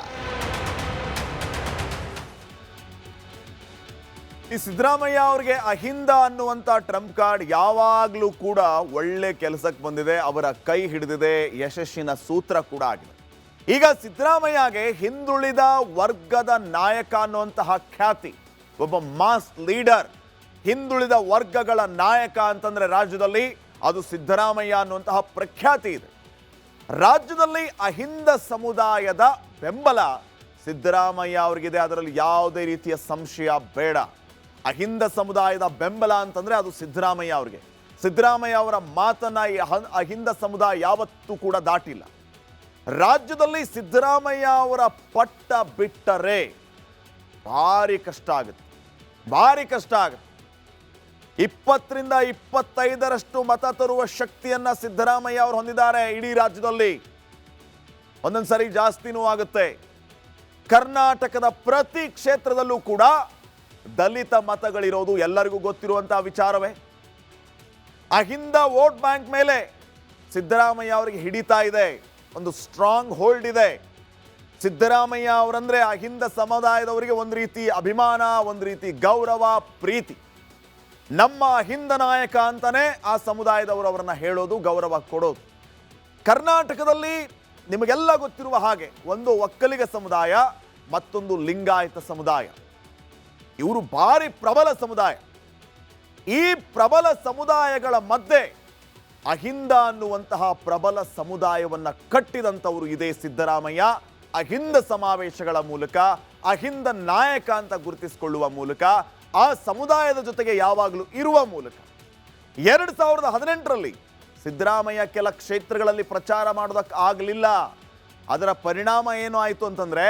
S3: ಈ ಸಿದ್ದರಾಮಯ್ಯ ಅವರಿಗೆ ಅಹಿಂದ ಅನ್ನುವಂಥ ಟ್ರಂಪ್ ಕಾರ್ಡ್ ಯಾವಾಗಲೂ ಕೂಡ ಒಳ್ಳೆ ಕೆಲಸಕ್ಕೆ ಬಂದಿದೆ. ಅವರ ಕೈ ಹಿಡಿದಿದೆ, ಯಶಸ್ಸಿನ ಸೂತ್ರ ಕೂಡ ಆಗಿದೆ. ಈಗ ಸಿದ್ದರಾಮಯ್ಯಗೆ ಹಿಂದುಳಿದ ವರ್ಗದ ನಾಯಕ ಅನ್ನುವಂತಹ ಖ್ಯಾತಿ, ಒಬ್ಬ ಮಾಸ್ ಲೀಡರ್, ಹಿಂದುಳಿದ ವರ್ಗಗಳ ನಾಯಕ ಅಂತಂದ್ರೆ ರಾಜ್ಯದಲ್ಲಿ ಅದು ಸಿದ್ದರಾಮಯ್ಯ ಅನ್ನುವಂತಹ ಪ್ರಖ್ಯಾತಿ ಇದೆ. ರಾಜ್ಯದಲ್ಲಿ ಅಹಿಂದ ಸಮುದಾಯದ ಬೆಂಬಲ ಸಿದ್ದರಾಮಯ್ಯ ಅವರಿಗಿದೆ, ಅದರಲ್ಲಿ ಯಾವುದೇ ರೀತಿಯ ಸಂಶಯ ಬೇಡ. ಅಹಿಂದ ಸಮುದಾಯದ ಬೆಂಬಲ ಅಂತಂದ್ರೆ ಅದು ಸಿದ್ದರಾಮಯ್ಯ ಅವರಿಗೆ. ಸಿದ್ದರಾಮಯ್ಯ ಅವರ ಮಾತನ್ನ ಅಹಿಂದ ಸಮುದಾಯ ಯಾವತ್ತೂ ಕೂಡ ದಾಟಿಲ್ಲ. ರಾಜ್ಯದಲ್ಲಿ ಸಿದ್ದರಾಮಯ್ಯ ಅವರ ಪಟ್ಟ ಬಿಟ್ಟರೆ ಭಾರಿ ಕಷ್ಟ ಆಗುತ್ತೆ, ಭಾರಿ ಕಷ್ಟ ಆಗುತ್ತೆ. 20ರಿಂದ 25ರಷ್ಟು ಮತ ತರುವ ಶಕ್ತಿಯನ್ನ ಸಿದ್ದರಾಮಯ್ಯ ಅವರು ಹೊಂದಿದ್ದಾರೆ ಇಡೀ ರಾಜ್ಯದಲ್ಲಿ. ಒಂದೊಂದು ಸರಿ ಜಾಸ್ತಿನೂ ಆಗುತ್ತೆ. ಕರ್ನಾಟಕದ ಪ್ರತಿ ಕ್ಷೇತ್ರದಲ್ಲೂ ಕೂಡ ದಲಿತ ಮತಗಳಿರೋದು ಎಲ್ಲರಿಗೂ ಗೊತ್ತಿರುವಂತಹ ವಿಚಾರವೇ. ಅಹಿಂದ ವೋಟ್ ಬ್ಯಾಂಕ್ ಮೇಲೆ ಸಿದ್ದರಾಮಯ್ಯ ಅವರಿಗೆ ಹಿಡಿತಾ ಇದೆ, ಒಂದು ಸ್ಟ್ರಾಂಗ್ ಹೋಲ್ಡ್ ಇದೆ. ಸಿದ್ದರಾಮಯ್ಯ ಅವರಂದ್ರೆ ಅಹಿಂದ ಸಮುದಾಯದವರಿಗೆ ಒಂದು ರೀತಿ ಅಭಿಮಾನ, ಒಂದು ರೀತಿ ಗೌರವ, ಪ್ರೀತಿ. ನಮ್ಮ ಅಹಿಂದ ನಾಯಕ ಅಂತಾನೆ ಆ ಸಮುದಾಯದವರು ಅವರನ್ನ ಹೇಳೋದು, ಗೌರವ ಕೊಡೋದು. ಕರ್ನಾಟಕದಲ್ಲಿ ನಿಮಗೆಲ್ಲ ಗೊತ್ತಿರುವ ಹಾಗೆ ಒಂದು ಒಕ್ಕಲಿಗ ಸಮುದಾಯ, ಮತ್ತೊಂದು ಲಿಂಗಾಯತ ಸಮುದಾಯ. ಇವರು ಭಾರಿ ಪ್ರಬಲ ಸಮುದಾಯ. ಈ ಪ್ರಬಲ ಸಮುದಾಯಗಳ ಮಧ್ಯೆ ಅಹಿಂದ ಅನ್ನುವಂತಹ ಪ್ರಬಲ ಸಮುದಾಯವನ್ನ ಕಟ್ಟಿದಂಥವರು ಇದೇ ಸಿದ್ದರಾಮಯ್ಯ. ಅಹಿಂದ ಸಮಾವೇಶಗಳ ಮೂಲಕ, ಅಹಿಂದ ನಾಯಕ ಅಂತ ಗುರುತಿಸಿಕೊಳ್ಳುವ ಮೂಲಕ, ಆ ಸಮುದಾಯದ ಜೊತೆಗೆ ಯಾವಾಗಲೂ ಇರುವ ಮೂಲಕ 2018ರಲ್ಲಿ ಸಿದ್ದರಾಮಯ್ಯ ಕೆಲ ಕ್ಷೇತ್ರಗಳಲ್ಲಿ ಪ್ರಚಾರ ಮಾಡೋದಕ್ಕೆ ಆಗಲಿಲ್ಲ. ಅದರ ಪರಿಣಾಮ ಏನು ಆಯಿತು ಅಂತಂದ್ರೆ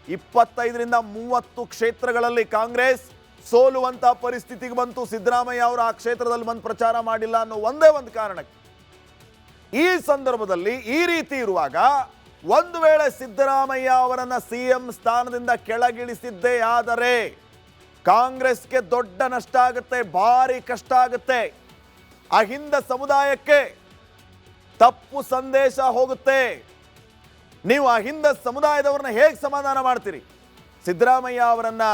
S3: 25ರಿಂದ 30 ಕ್ಷೇತ್ರಗಳಲ್ಲಿ ಕಾಂಗ್ರೆಸ್ ಸೋಲುವಂತ ಪರಿಸ್ಥಿತಿಗೆ ಬಂತು. ಸಿದ್ದರಾಮಯ್ಯ ಅವರು ಆ ಕ್ಷೇತ್ರದಲ್ಲಿ ಬಂದು ಪ್ರಚಾರ ಮಾಡಿಲ್ಲ ಅನ್ನೋ ಒಂದೇ ಒಂದು ಕಾರಣಕ್ಕೆ. ಈ ಸಂದರ್ಭದಲ್ಲಿ ಈ ರೀತಿ ಇರುವಾಗ ಒಂದು ವೇಳೆ ಸಿದ್ದರಾಮಯ್ಯ ಅವರನ್ನ ಸಿಎಂ ಸ್ಥಾನದಿಂದ ಕೆಳಗಿಳಿಸಿದ್ದೇ ಆದರೆ ಕಾಂಗ್ರೆಸ್ಗೆ ದೊಡ್ಡ ನಷ್ಟ ಆಗುತ್ತೆ, ಭಾರಿ ಕಷ್ಟ ಆಗುತ್ತೆ. ಅಹಿಂದ ಸಮುದಾಯಕ್ಕೆ ತಪ್ಪು ಸಂದೇಶ ಹೋಗುತ್ತೆ. ನೀವು ಅಹಿಂದ ಸಮುದಾಯದವರನ್ನ ಹೇಗೆ ಸಮಾಧಾನ ಮಾಡ್ತೀರಿ? ಸಿದ್ದರಾಮಯ್ಯ ಅವರನ್ನ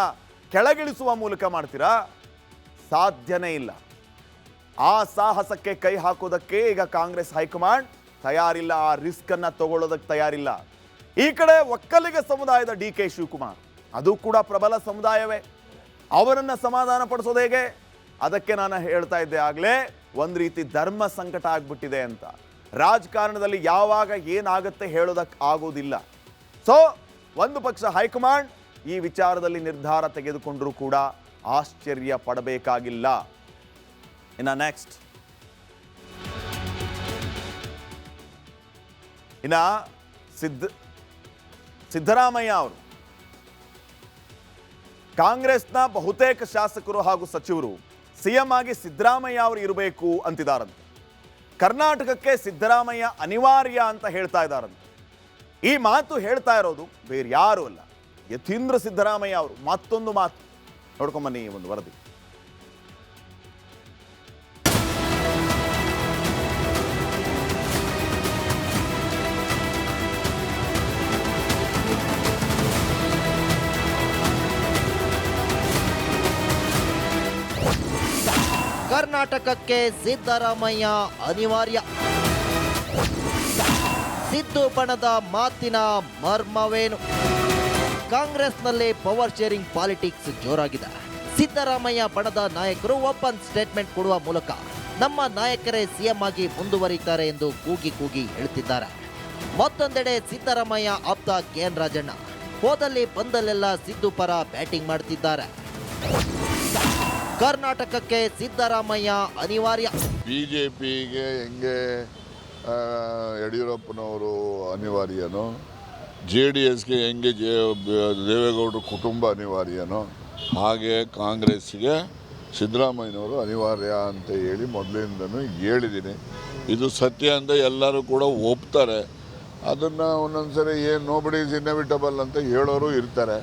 S3: ಕೆಳಗಿಳಿಸುವ ಮೂಲಕ ಮಾಡ್ತೀರಾ? ಸಾಧ್ಯನೇ ಇಲ್ಲ. ಆ ಸಾಹಸಕ್ಕೆ ಕೈ ಹಾಕೋದಕ್ಕೆ ಈಗ ಕಾಂಗ್ರೆಸ್ ಹೈಕಮಾಂಡ್ ತಯಾರಿಲ್ಲ, ಆ ರಿಸ್ಕ್ ಅನ್ನ ತಗೊಳ್ಳೋದಕ್ಕೆ ತಯಾರಿಲ್ಲ. ಈ ಕಡೆ ಒಕ್ಕಲಿಗ ಸಮುದಾಯದ DK ಶಿವಕುಮಾರ್, ಅದು ಕೂಡ ಪ್ರಬಲ ಸಮುದಾಯವೇ, ಅವರನ್ನ ಸಮಾಧಾನ ಪಡಿಸೋದು ಹೇಗೆ? ಅದಕ್ಕೆ ನಾನು ಹೇಳ್ತಾ ಇದ್ದೆ ಆಗಲೇ, ಒಂದು ರೀತಿ ಧರ್ಮ ಸಂಕಟ ಆಗ್ಬಿಟ್ಟಿದೆ ಅಂತ. ರಾಜಕಾರಣದಲ್ಲಿ ಯಾವಾಗ ಏನಾಗುತ್ತೆ ಹೇಳೋದಕ್ಕೆ ಆಗೋದಿಲ್ಲ. ಸೊ ಒಂದು ಪಕ್ಷ ಹೈಕಮಾಂಡ್ ಈ ವಿಚಾರದಲ್ಲಿ ನಿರ್ಧಾರ ತೆಗೆದುಕೊಂಡರೂ ಕೂಡ ಆಶ್ಚರ್ಯ ಪಡಬೇಕಾಗಿಲ್ಲ. ಇನ್ನು ನೆಕ್ಸ್ಟ್, ಇನ್ನ ಸಿದ್ದರಾಮಯ್ಯ ಅವರು ಕಾಂಗ್ರೆಸ್ನ ಬಹುತೇಕ ಶಾಸಕರು ಹಾಗೂ ಸಚಿವರು ಸಿಎಂ ಆಗಿ ಸಿದ್ದರಾಮಯ್ಯ ಅವರು ಇರಬೇಕು ಅಂತಿದ್ದಾರಂತೆ. ಕರ್ನಾಟಕಕ್ಕೆ ಸಿದ್ದರಾಮಯ್ಯ ಅನಿವಾರ್ಯ ಅಂತ ಹೇಳ್ತಾ ಇದ್ದಾರಂತೆ. ಈ ಮಾತು ಹೇಳ್ತಾ ಇರೋದು ಬೇರೆ ಯಾರು ಅಲ್ಲ, ಯತೀಂದ್ರ ಸಿದ್ದರಾಮಯ್ಯ ಅವರು. ಮತ್ತೊಂದು ಮಾತು ನೋಡ್ಕೊಂಬನ್ನಿ ಈ ಒಂದು ವರದಿ.
S8: ಕರ್ನಾಟಕಕ್ಕೆ ಸಿದ್ದರಾಮಯ್ಯ ಅನಿವಾರ್ಯ. ಸಿದ್ದು ಬಣದ ಮಾತಿನ ಮರ್ಮವೇನು? ಕಾಂಗ್ರೆಸ್ನಲ್ಲಿ ಪವರ್ ಶೇರಿಂಗ್ ಪಾಲಿಟಿಕ್ಸ್ ಜೋರಾಗಿದೆ. ಸಿದ್ದರಾಮಯ್ಯ ಬಣದ ನಾಯಕರು ಓಪನ್ ಸ್ಟೇಟ್ಮೆಂಟ್ ಕೊಡುವ ಮೂಲಕ ನಮ್ಮ ನಾಯಕರೇ ಸಿಎಂ ಆಗಿ ಮುಂದುವರಿತಾರೆ ಎಂದು ಕೂಗಿ ಹೇಳ್ತಿದ್ದಾರೆ. ಮತ್ತೊಂದೆಡೆ ಸಿದ್ದರಾಮಯ್ಯ ಆಪ್ತ KN ರಾಜಣ್ಣ ಹೋದಲ್ಲಿ ಬಂದಲ್ಲೆಲ್ಲ ಸಿದ್ದು ಪರ ಬ್ಯಾಟಿಂಗ್ ಮಾಡ್ತಿದ್ದಾರೆ. ಕರ್ನಾಟಕಕ್ಕೆ ಸಿದ್ದರಾಮಯ್ಯ ಅನಿವಾರ್ಯ.
S9: ಬಿಜೆಪಿಗೆ ಹೆಂಗೆ ಯಡಿಯೂರಪ್ಪನವರು ಅನಿವಾರ್ಯನೋ, JDSಗೆ ಹೆಂಗೆ ದೇವೇಗೌಡರ ಕುಟುಂಬ ಅನಿವಾರ್ಯನೋ, ಹಾಗೆ ಕಾಂಗ್ರೆಸ್ಗೆ ಸಿದ್ದರಾಮಯ್ಯನವರು ಅನಿವಾರ್ಯ ಅಂತ ಹೇಳಿ ಮೊದಲಿಂದನೂ ಹೇಳಿದ್ದೀನಿ. ಇದು ಸತ್ಯ ಅಂತ ಎಲ್ಲರೂ ಕೂಡ ಒಪ್ತಾರೆ. ಅದನ್ನು ಒಂದೊಂದ್ಸರಿ ಏನು ನೋಬಡಿ ಇಸ್ ಇನ್ಎವಿಟಬಲ್ ಅಂತ ಹೇಳೋರು ಇರ್ತಾರೆ.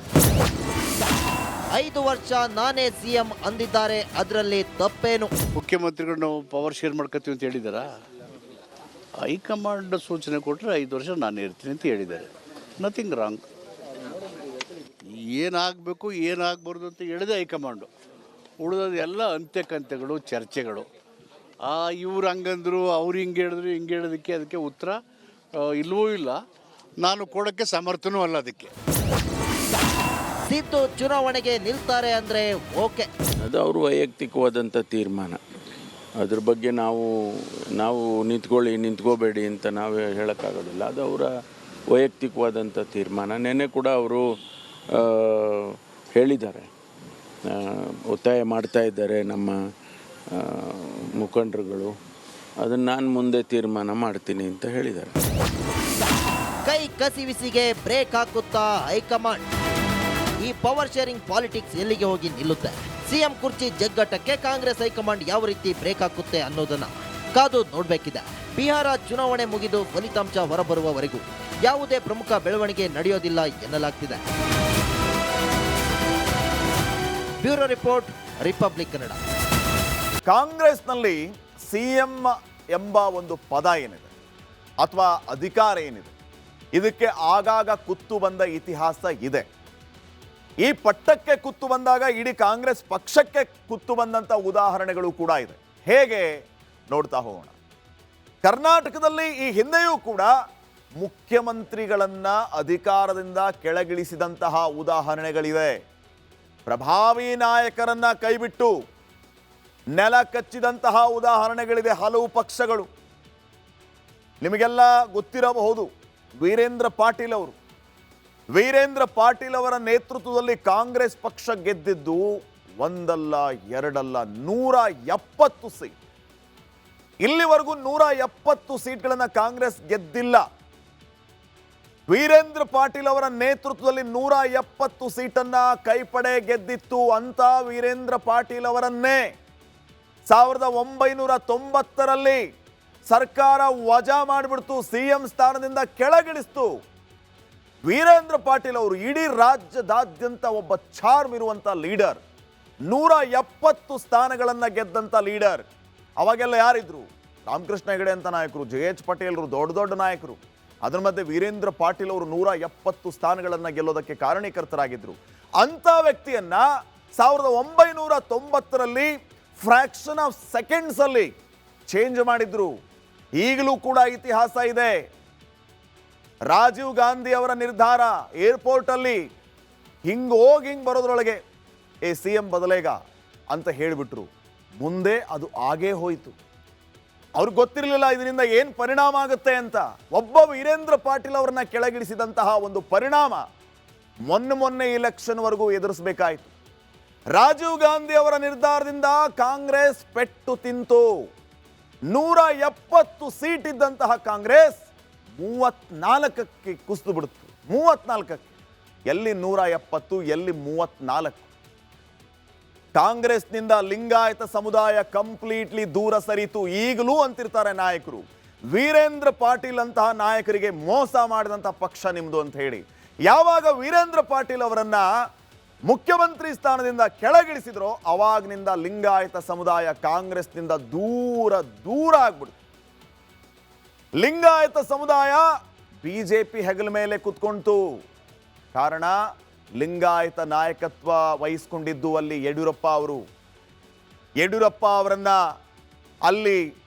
S8: 5 ವರ್ಷ ನಾನೇ ಸಿಎಂ ಅಂದಿದ್ದಾರೆ, ಅದರಲ್ಲಿ ತಪ್ಪೇನು?
S5: ಮುಖ್ಯಮಂತ್ರಿಗಳು ನಾವು ಪವರ್ ಶೇರ್ ಮಾಡ್ಕೊತೀವಿ ಅಂತ ಹೇಳಿದಾರ? ಹೈಕಮಾಂಡ್ ಸೂಚನೆ ಕೊಟ್ಟರೆ 5 ವರ್ಷ ನಾನು ಇರ್ತೀನಿ ಅಂತ ಹೇಳಿದ್ದಾರೆ. Nothing wrong. ಏನಾಗಬೇಕು ಏನಾಗಬಾರ್ದು ಅಂತ ಹೇಳಿದೆ ಹೈಕಮಾಂಡು. ಉಳಿದೋದು ಎಲ್ಲ ಅಂತ್ಯಕಂತ್ಯಗಳು, ಚರ್ಚೆಗಳು. ಇವ್ರು ಹಂಗಂದ್ರು, ಅವ್ರು ಹಿಂಗೆ ಹೇಳೋದಕ್ಕೆ ಅದಕ್ಕೆ ಉತ್ತರ ಇಲ್ಲವೂ ಇಲ್ಲ, ನಾನು ಕೊಡೋಕ್ಕೆ ಸಮರ್ಥನೂ ಅಲ್ಲ. ಅದಕ್ಕೆ
S8: ಸಿದ್ದು ಚುನಾವಣೆಗೆ ನಿಲ್ತಾರೆ ಅಂದರೆ ಓಕೆ,
S7: ಅದು ಅವರು ವೈಯಕ್ತಿಕವಾದಂಥ ತೀರ್ಮಾನ. ಅದ್ರ ಬಗ್ಗೆ ನಾವು ನಿಂತ್ಕೋಬೇಡಿ ಅಂತ ನಾವು ಹೇಳೋಕ್ಕಾಗೋದಿಲ್ಲ. ಅದು ಅವರ ವೈಯಕ್ತಿಕವಾದಂಥ ತೀರ್ಮಾನ. ನೆನ್ನೆ ಕೂಡ ಅವರು ಹೇಳಿದ್ದಾರೆ, ಒತ್ತಾಯ ಮಾಡ್ತಾ ಇದ್ದಾರೆ ನಮ್ಮ ಮುಖಂಡರುಗಳು. ಅದನ್ನು ನಾನು ಮುಂದೆ ತೀರ್ಮಾನ ಮಾಡ್ತೀನಿ ಅಂತ ಹೇಳಿದ್ದಾರೆ.
S8: ಕೈ ಕಸಿವಿಸಿಗೆ ಬ್ರೇಕ್ ಹಾಕುತ್ತಾ ಹೈಕಮಾಂಡ್? ಈ ಪವರ್ ಶೇರಿಂಗ್ ಪಾಲಿಟಿಕ್ಸ್ ಎಲ್ಲಿಗೆ ಹೋಗಿ ನಿಲ್ಲುತ್ತೆ? ಸಿಎಂ ಕುರ್ಚಿ ಜಗ್ಗಟ್ಟಕ್ಕೆ ಕಾಂಗ್ರೆಸ್ ಹೈಕಮಾಂಡ್ ಯಾವ ರೀತಿ ಬ್ರೇಕ್ ಹಾಕುತ್ತೆ ಅನ್ನೋದನ್ನ ಕಾದು ನೋಡಬೇಕಿದೆ. ಬಿಹಾರ ಚುನಾವಣೆ ಮುಗಿದು ಫಲಿತಾಂಶ ಹೊರಬರುವವರೆಗೂ ಯಾವುದೇ ಪ್ರಮುಖ ಬೆಳವಣಿಗೆ ನಡೆಯೋದಿಲ್ಲ ಎನ್ನಲಾಗ್ತಿದೆ. Bureau report, republic Kannada.
S3: ಕಾಂಗ್ರೆಸ್ನಲ್ಲಿ CM ಎಂಬ ಒಂದು ಪದ ಏನಿದೆ ಅಥವಾ ಅಧಿಕಾರ ಏನಿದೆ, ಇದಕ್ಕೆ ಆಗಾಗ ಕುತ್ತು ಬಂದ ಇತಿಹಾಸ ಇದೆ. ಈ ಪಟ್ಟಕ್ಕೆ ಕುತ್ತು ಬಂದಾಗ ಇಡೀ ಕಾಂಗ್ರೆಸ್ ಪಕ್ಷಕ್ಕೆ ಕುತ್ತು ಬಂದಂಥ ಉದಾಹರಣೆಗಳು ಕೂಡ ಇದೆ. ಹೇಗೆ ನೋಡ್ತಾ ಹೋಗೋಣ. ಕರ್ನಾಟಕದಲ್ಲಿ ಈ ಹಿಂದೆಯೂ ಕೂಡ ಮುಖ್ಯಮಂತ್ರಿಗಳನ್ನ ಅಧಿಕಾರದಿಂದ ಕೆಳಗಿಳಿಸಿದಂತಹ ಉದಾಹರಣೆಗಳಿವೆ. ಪ್ರಭಾವಿ ನಾಯಕರನ್ನ ಕೈಬಿಟ್ಟು ನೆಲ ಕಚ್ಚಿದಂತಹ ಉದಾಹರಣೆಗಳಿದೆ ಹಲವು ಪಕ್ಷಗಳು. ನಿಮಗೆಲ್ಲ ಗೊತ್ತಿರಬಹುದು, ವೀರೇಂದ್ರ ಪಾಟೀಲ್ ಅವರು. ವೀರೇಂದ್ರ ಪಾಟೀಲ್ ಅವರ ನೇತೃತ್ವದಲ್ಲಿ ಕಾಂಗ್ರೆಸ್ ಪಕ್ಷ ಗೆದ್ದಿದ್ದು ಒಂದಲ್ಲ ಎರಡಲ್ಲ 170 ಸೀಟ್. ಇಲ್ಲಿವರೆಗೂ 170 ಸೀಟ್ಗಳನ್ನು ಕಾಂಗ್ರೆಸ್ ಗೆದ್ದಿಲ್ಲ. ವೀರೇಂದ್ರ ಪಾಟೀಲ್ ಅವರ ನೇತೃತ್ವದಲ್ಲಿ 170 ಸೀಟನ್ನ ಕೈಪಡೆ ಗೆದ್ದಿತ್ತು. ಅಂತ ವೀರೇಂದ್ರ ಪಾಟೀಲ್ ಅವರನ್ನೇ 1990ರಲ್ಲಿ ಸರ್ಕಾರ ವಜಾ ಮಾಡಿಬಿಡ್ತು, CM ಸ್ಥಾನದಿಂದ ಕೆಳಗಿಳಿಸ್ತು. ವೀರೇಂದ್ರ ಪಾಟೀಲ್ ಅವರು ಇಡೀ ರಾಜ್ಯದಾದ್ಯಂತ ಒಬ್ಬ ಚಾರ್ಮ್ ಇರುವಂತ ಲೀಡರ್, 170 ಸ್ಥಾನಗಳನ್ನ ಗೆದ್ದಂತ ಲೀಡರ್. ಅವಾಗೆಲ್ಲ ಯಾರಿದ್ರು? ರಾಮಕೃಷ್ಣ ಹೆಗಡೆ ಅಂತ ನಾಯಕರು, JH ಪಟೇಲ್ರು, ದೊಡ್ಡ ದೊಡ್ಡ ನಾಯಕರು. ಅದರ ಮಧ್ಯೆ ವೀರೇಂದ್ರ ಪಾಟೀಲ್ ಅವರು 170 ಸ್ಥಾನಗಳನ್ನ ಗೆಲ್ಲೋದಕ್ಕೆ ಕಾರಣೀಕರ್ತರಾಗಿದ್ರು. ಅಂತ ವ್ಯಕ್ತಿಯನ್ನ 1990ರಲ್ಲಿ ಫ್ರಾಕ್ಷನ್ ಆಫ್ ಸೆಕೆಂಡ್ಸ್ ಅಲ್ಲಿ ಚೇಂಜ್ ಮಾಡಿದ್ರು. ಈಗಲೂ ಕೂಡ ಇತಿಹಾಸ ಇದೆ. ರಾಜೀವ್ ಗಾಂಧಿ ಅವರ ನಿರ್ಧಾರ ಏರ್ಪೋರ್ಟ್ ಅಲ್ಲಿ ಹಿಂಗ್ ಬರೋದ್ರೊಳಗೆ CM ಬದಲೇಗ ಅಂತ ಹೇಳಿಬಿಟ್ರು. ಮುಂದೆ ಅದು ಆಗೇ ಹೋಯಿತು. ಅವ್ರಿಗೆ ಗೊತ್ತಿರಲಿಲ್ಲ ಇದರಿಂದ ಏನು ಪರಿಣಾಮ ಆಗುತ್ತೆ ಅಂತ. ಒಬ್ಬ ವೀರೇಂದ್ರ ಪಾಟೀಲ್ ಅವರನ್ನ ಕೆಳಗಿಳಿಸಿದಂತಹ ಒಂದು ಪರಿಣಾಮ ಮೊನ್ನೆ ಇಲೆಕ್ಷನ್ವರೆಗೂ ಎದುರಿಸಬೇಕಾಯಿತು. ರಾಜೀವ್ ಗಾಂಧಿ ಅವರ ನಿರ್ಧಾರದಿಂದ ಕಾಂಗ್ರೆಸ್ ಪೆಟ್ಟು ತಿಂತು. 170 ಸೀಟ್ ಇದ್ದಂತಹ ಕಾಂಗ್ರೆಸ್ 34ಕ್ಕೆ ಕುಸಿದು ಬಿಡ್ತು. 34ಕ್ಕೆ, ಎಲ್ಲಿ 170, ಎಲ್ಲಿ 34. ಕಾಂಗ್ರೆಸ್ನಿಂದ ಲಿಂಗಾಯತ ಸಮುದಾಯ ಕಂಪ್ಲೀಟ್ಲಿ ದೂರ ಸರಿತು. ಈಗಲೂ ಅಂತಿರ್ತಾರೆ ನಾಯಕರು, ವೀರೇಂದ್ರ ಪಾಟೀಲ್ ಅಂತಹ ನಾಯಕರಿಗೆ ಮೋಸ ಮಾಡಿದಂತಹ ಪಕ್ಷ ನಿಮ್ದು ಅಂತ ಹೇಳಿ. ಯಾವಾಗ ವೀರೇಂದ್ರ ಪಾಟೀಲ್ ಅವರನ್ನ ಮುಖ್ಯಮಂತ್ರಿ ಸ್ಥಾನದಿಂದ ಕೆಳಗಿಳಿಸಿದ್ರೋ ಅವಾಗ್ನಿಂದ ಲಿಂಗಾಯತ ಸಮುದಾಯ ಕಾಂಗ್ರೆಸ್ನಿಂದ ದೂರ ಆಗ್ಬಿಡ್ತು. ಲಿಂಗಾಯತ ಸಮುದಾಯ ಬಿಜೆಪಿ ಹೆಗಲ ಮೇಲೆ ಕುತ್ಕೊಂತು. ಕಾರಣ, ಲಿಂಗಾಯತ ನಾಯಕತ್ವ ವಹಿಸ್ಕೊಂಡಿದ್ದು ಅಲ್ಲಿ ಯಡಿಯೂರಪ್ಪ ಅವರು. ಯಡಿಯೂರಪ್ಪ ಅವರನ್ನ ಅಲ್ಲಿ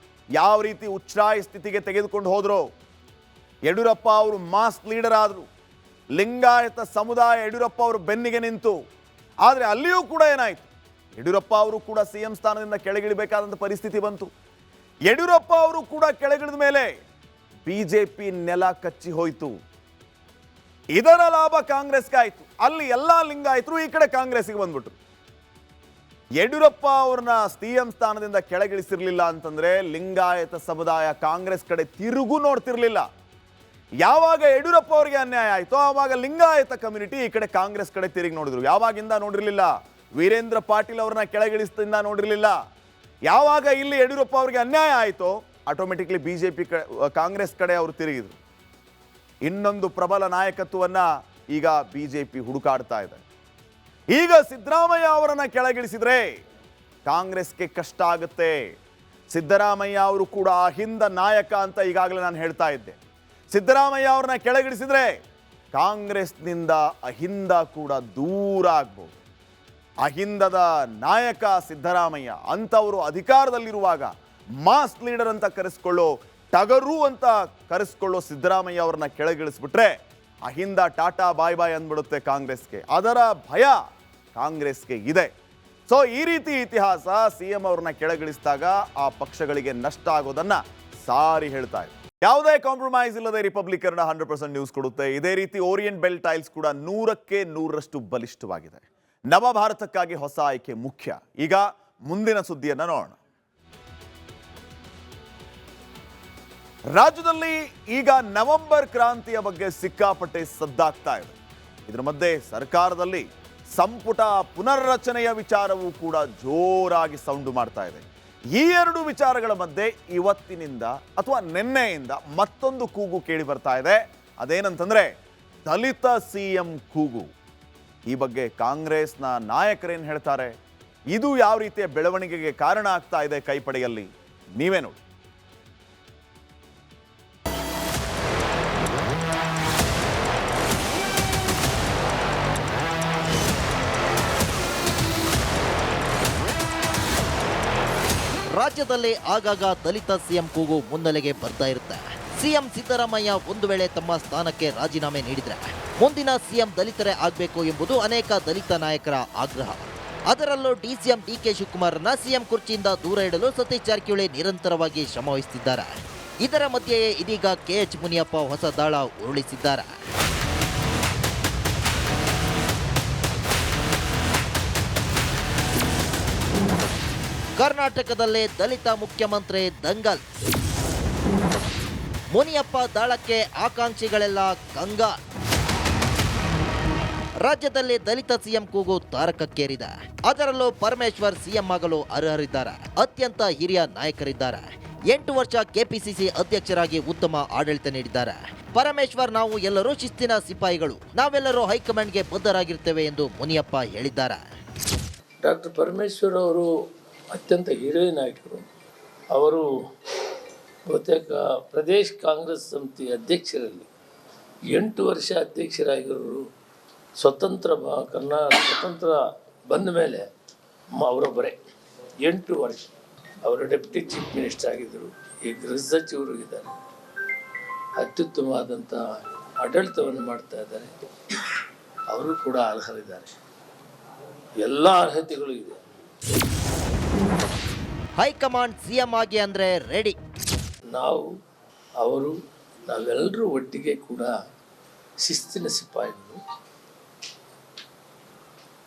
S3: ಯಾವ ರೀತಿ ಉಚ್ಛ್ರಾಯ ಸ್ಥಿತಿಗೆ ತೆಗೆದುಕೊಂಡು ಹೋದ್ರು. ಯಡಿಯೂರಪ್ಪ ಅವರು ಮಾಸ್ ಲೀಡರ್ ಆದರು. ಲಿಂಗಾಯತ ಸಮುದಾಯ ಯಡಿಯೂರಪ್ಪ ಅವರು ಬೆನ್ನಿಗೆ ನಿಂತು. ಆದರೆ ಅಲ್ಲಿಯೂ ಕೂಡ ಏನಾಯಿತು, ಯಡಿಯೂರಪ್ಪ ಅವರು ಕೂಡ CM ಸ್ಥಾನದಿಂದ ಕೆಳಗಿಳಿಬೇಕಾದಂಥ ಪರಿಸ್ಥಿತಿ ಬಂತು. ಯಡಿಯೂರಪ್ಪ ಅವರು ಕೂಡ ಕೆಳಗಿಳಿದ ಮೇಲೆ ಬಿಜೆಪಿ ನೆಲ ಕಚ್ಚಿ ಹೋಯಿತು. ಇದರ ಲಾಭ ಕಾಂಗ್ರೆಸ್ಗಾಯಿತು. ಅಲ್ಲಿ ಎಲ್ಲ ಲಿಂಗಾಯತರು ಈ ಕಡೆ ಕಾಂಗ್ರೆಸ್ಗೆ ಬಂದ್ಬಿಟ್ರು. ಯಡಿಯೂರಪ್ಪ ಅವ್ರನ್ನ CM ಸ್ಥಾನದಿಂದ ಕೆಳಗಿಳಿಸಿರ್ಲಿಲ್ಲ ಅಂತಂದ್ರೆ ಲಿಂಗಾಯತ ಸಮುದಾಯ ಕಾಂಗ್ರೆಸ್ ಕಡೆ ತಿರುಗು ನೋಡ್ತಿರ್ಲಿಲ್ಲ. ಯಾವಾಗ ಯಡಿಯೂರಪ್ಪ ಅವರಿಗೆ ಅನ್ಯಾಯ ಆಯಿತೋ ಆವಾಗ ಲಿಂಗಾಯತ ಕಮ್ಯುನಿಟಿ ಈ ಕಡೆ ಕಾಂಗ್ರೆಸ್ ಕಡೆ ತಿರುಗಿ ನೋಡಿದ್ರು. ಯಾವಾಗಿಂದ ನೋಡಿರಲಿಲ್ಲ, ವೀರೇಂದ್ರ ಪಾಟೀಲ್ ಅವ್ರನ್ನ ಕೆಳಗಿಳಿಸಿದಿಂದ ನೋಡಿರಲಿಲ್ಲ. ಯಾವಾಗ ಇಲ್ಲಿ ಯಡಿಯೂರಪ್ಪ ಅವರಿಗೆ ಅನ್ಯಾಯ ಆಯಿತೋ ಆಟೋಮೆಟಿಕ್ಲಿ ಬಿಜೆಪಿ ಕಾಂಗ್ರೆಸ್ ಕಡೆ ಅವರು ತಿರುಗಿದ್ರು. ಇನ್ನೊಂದು ಪ್ರಬಲ ನಾಯಕತ್ವವನ್ನ ಈಗ ಬಿಜೆಪಿ ಹುಡುಕಾಡ್ತಾ ಇದೆ. ಈಗ ಸಿದ್ದರಾಮಯ್ಯ ಅವರನ್ನ ಕೆಳಗಿಳಿಸಿದ್ರೆ ಕಾಂಗ್ರೆಸ್ಗೆ ಕಷ್ಟ ಆಗುತ್ತೆ. ಸಿದ್ದರಾಮಯ್ಯ ಅವರು ಕೂಡ ಅಹಿಂದ ನಾಯಕ ಅಂತ ಈಗಾಗಲೇ ನಾನು ಹೇಳ್ತಾ ಇದ್ದೆ. ಸಿದ್ದರಾಮಯ್ಯ ಅವ್ರನ್ನ ಕೆಳಗಿಳಿಸಿದ್ರೆ ಕಾಂಗ್ರೆಸ್ನಿಂದ ಅಹಿಂದ ಕೂಡ ದೂರ ಆಗ್ಬೋದು. ಅಹಿಂದದ ನಾಯಕ ಸಿದ್ದರಾಮಯ್ಯ ಅಂತವರು ಅಧಿಕಾರದಲ್ಲಿರುವಾಗ ಮಾಸ್ ಲೀಡರ್ ಅಂತ ಕರೆಸ್ಕೊಳ್ಳೋ, ಟಗರು ಅಂತ ಕರೆಸ್ಕೊಳ್ಳೋ ಸಿದ್ದರಾಮಯ್ಯ ಅವ್ರನ್ನ ಕೆಳಗಿಳಿಸ್ಬಿಟ್ರೆ ಅಹಿಂದ ಟಾಟಾ ಬಾಯ್ ಬಾಯ್ ಅಂದ್ಬಿಡುತ್ತೆ ಕಾಂಗ್ರೆಸ್ಗೆ. ಅದರ ಭಯ ಕಾಂಗ್ರೆಸ್ಗೆ ಇದೆ. ಸೊ ಈ ರೀತಿ ಇತಿಹಾಸ CM ಅವ್ರನ್ನ ಕೆಳಗಿಳಿಸಿದಾಗ ಆ ಪಕ್ಷಗಳಿಗೆ ನಷ್ಟ ಆಗೋದನ್ನ ಸಾರಿ ಹೇಳ್ತಾ ಇದೆ. ಯಾವುದೇ ಕಾಂಪ್ರಮೈಸ್ ಇಲ್ಲದೆ ರಿಪಬ್ಲಿಕ್ ಕನ್ನಡ 100% ನ್ಯೂಸ್ ಕೊಡುತ್ತೆ. ಇದೇ ರೀತಿ ಓರಿಯಂಟ್ ಬೆಲ್ ಟೈಲ್ಸ್ ಕೂಡ 100ಕ್ಕೆ 100ರಷ್ಟು ಬಲಿಷ್ಠವಾಗಿದೆ. ನವ ಭಾರತಕ್ಕಾಗಿ ಹೊಸ ಆಯ್ಕೆ ಮುಖ್ಯ. ಈಗ ಮುಂದಿನ ಸುದ್ದಿಯನ್ನ ನೋಡೋಣ. ರಾಜ್ಯದಲ್ಲಿ ಈಗ ನವೆಂಬರ್ ಕ್ರಾಂತಿಯ ಬಗ್ಗೆ ಸಿಕ್ಕಾಪಟ್ಟೆ ಸದ್ದಾಗ್ತಾ ಇದೆ. ಇದರ ಮಧ್ಯೆ ಸರ್ಕಾರದಲ್ಲಿ ಸಂಪುಟ ಪುನರ್ರಚನೆಯ ವಿಚಾರವೂ ಕೂಡ ಜೋರಾಗಿ ಸೌಂಡು ಮಾಡ್ತಾ ಇದೆ. ಈ ಎರಡು ವಿಚಾರಗಳ ಮಧ್ಯೆ ಇವತ್ತಿನಿಂದ ಅಥವಾ ನಿನ್ನೆಯಿಂದ ಮತ್ತೊಂದು ಕೂಗು ಕೇಳಿ ಬರ್ತಾ ಇದೆ. ಅದೇನಂತಂದ್ರೆ ದಲಿತ CM ಕೂಗು. ಈ ಬಗ್ಗೆ ಕಾಂಗ್ರೆಸ್ನ ನಾಯಕರೇನು ಹೇಳ್ತಾರೆ, ಇದು ಯಾವ ರೀತಿಯ ಬೆಳವಣಿಗೆಗೆ ಕಾರಣ ಆಗ್ತಾ ಇದೆ ಕೈಪಡೆಯಲ್ಲಿ, ನೀವೇ ನೋಡಿ.
S8: ರಾಜ್ಯದಲ್ಲಿ ಆಗಾಗ ದಲಿತ ಸಿಎಂ ಕೂಗು ಮುನ್ನೆಲೆಗೆ ಬರ್ತಾ ಇರುತ್ತೆ. ಸಿಎಂ ಸಿದ್ದರಾಮಯ್ಯ ಒಂದು ವೇಳೆ ತಮ್ಮ ಸ್ಥಾನಕ್ಕೆ ರಾಜೀನಾಮೆ ನೀಡಿದ್ರೆ ಮುಂದಿನ ಸಿಎಂ ದಲಿತರೇ ಆಗಬೇಕು ಎಂಬುದು ಅನೇಕ ದಲಿತ ನಾಯಕರ ಆಗ್ರಹ. ಅದರಲ್ಲೂ ಡಿಸಿಎಂ ಡಿಕೆ ಶಿವಕುಮಾರ್ನ ಸಿಎಂ ಕುರ್ಚಿಯಿಂದ ದೂರ ಇಡಲು ಸತೀಶ್ ಜಾರಕಿಹೊಳಿ ನಿರಂತರವಾಗಿ ಶ್ರಮವಹಿಸುತ್ತಿದ್ದಾರೆ. ಇದರ ಮಧ್ಯೆಯೇ ಇದೀಗ ಕೆಎಚ್ ಮುನಿಯಪ್ಪ ಹೊಸ ದಾಳ ಉರುಳಿಸಿದ್ದಾರೆ. ಕರ್ನಾಟಕದಲ್ಲೇ ದಲಿತ ಮುಖ್ಯಮಂತ್ರಿ ದಂಗಲ್. ಮುನಿಯಪ್ಪ ದಾಳಕ್ಕೆ ಆಕಾಂಕ್ಷಿಗಳೆಲ್ಲ ಕಂಗಾಲ್. ರಾಜ್ಯದಲ್ಲಿ ದಲಿತ ಸಿಎಂ ಕೂಗು ತಾರಕಕ್ಕೇರಿದೆ. ಅದರಲ್ಲೂ ಪರಮೇಶ್ವರ್ ಸಿಎಂ ಆಗಲು ಅರ್ಹರಿದ್ದಾರೆ. ಅತ್ಯಂತ ಹಿರಿಯ ನಾಯಕರಿದ್ದಾರೆ. 8 ವರ್ಷ ಕೆಪಿಸಿಸಿ ಅಧ್ಯಕ್ಷರಾಗಿ ಉತ್ತಮ ಆಡಳಿತ ನೀಡಿದ್ದಾರೆ. ಪರಮೇಶ್ವರ್ ನಾವು ಎಲ್ಲರೂ ಶಿಸ್ತಿನ ಸಿಪಾಯಿಗಳು, ನಾವೆಲ್ಲರೂ ಹೈಕಮಾಂಡ್ಗೆ ಬದ್ಧರಾಗಿರ್ತೇವೆ ಎಂದು ಮುನಿಯಪ್ಪ ಹೇಳಿದ್ದಾರೆ.
S10: ಡಾಕ್ಟರ್ ಪರಮೇಶ್ವರ್ ಅವರು ಅತ್ಯಂತ ಹಿರಿಯ ನಾಯಕರು. ಅವರು ಬಹುತೇಕ ಪ್ರದೇಶ್ ಕಾಂಗ್ರೆಸ್ ಸಮಿತಿ ಅಧ್ಯಕ್ಷರಲ್ಲಿ 8 ವರ್ಷ ಅಧ್ಯಕ್ಷರಾಗಿರೋರು. ಸ್ವತಂತ್ರ ಸ್ವತಂತ್ರ ಬಂದ ಮೇಲೆ ಅವರೊಬ್ಬರೇ 8 ವರ್ಷ ಅವರು ಡೆಪ್ಯೂಟಿ ಚೀಫ್ ಮಿನಿಸ್ಟರ್ ಆಗಿದ್ದರು. ಈ ಗೃಹ ಸಚಿವರು ಇದ್ದಾರೆ. ಅತ್ಯುತ್ತಮವಾದಂಥ ಆಡಳಿತವನ್ನು ಮಾಡ್ತಾ ಇದ್ದಾರೆ. ಅವರು ಕೂಡ ಅರ್ಹರಿದ್ದಾರೆ. ಎಲ್ಲ ಅರ್ಹತೆಗಳು ಇದೆ.
S8: ಹೈಕಮಾಂಡ್ ಸಿಎಂ ಆಗಿ ಅಂದ್ರೆ ರೆಡಿ.
S10: ನಾವೆಲ್ಲರೂ ಒಟ್ಟಿಗೆ ಕೂಡ ಶಿಸ್ತಿನ ಸಿಪಾಯಿಗಳು.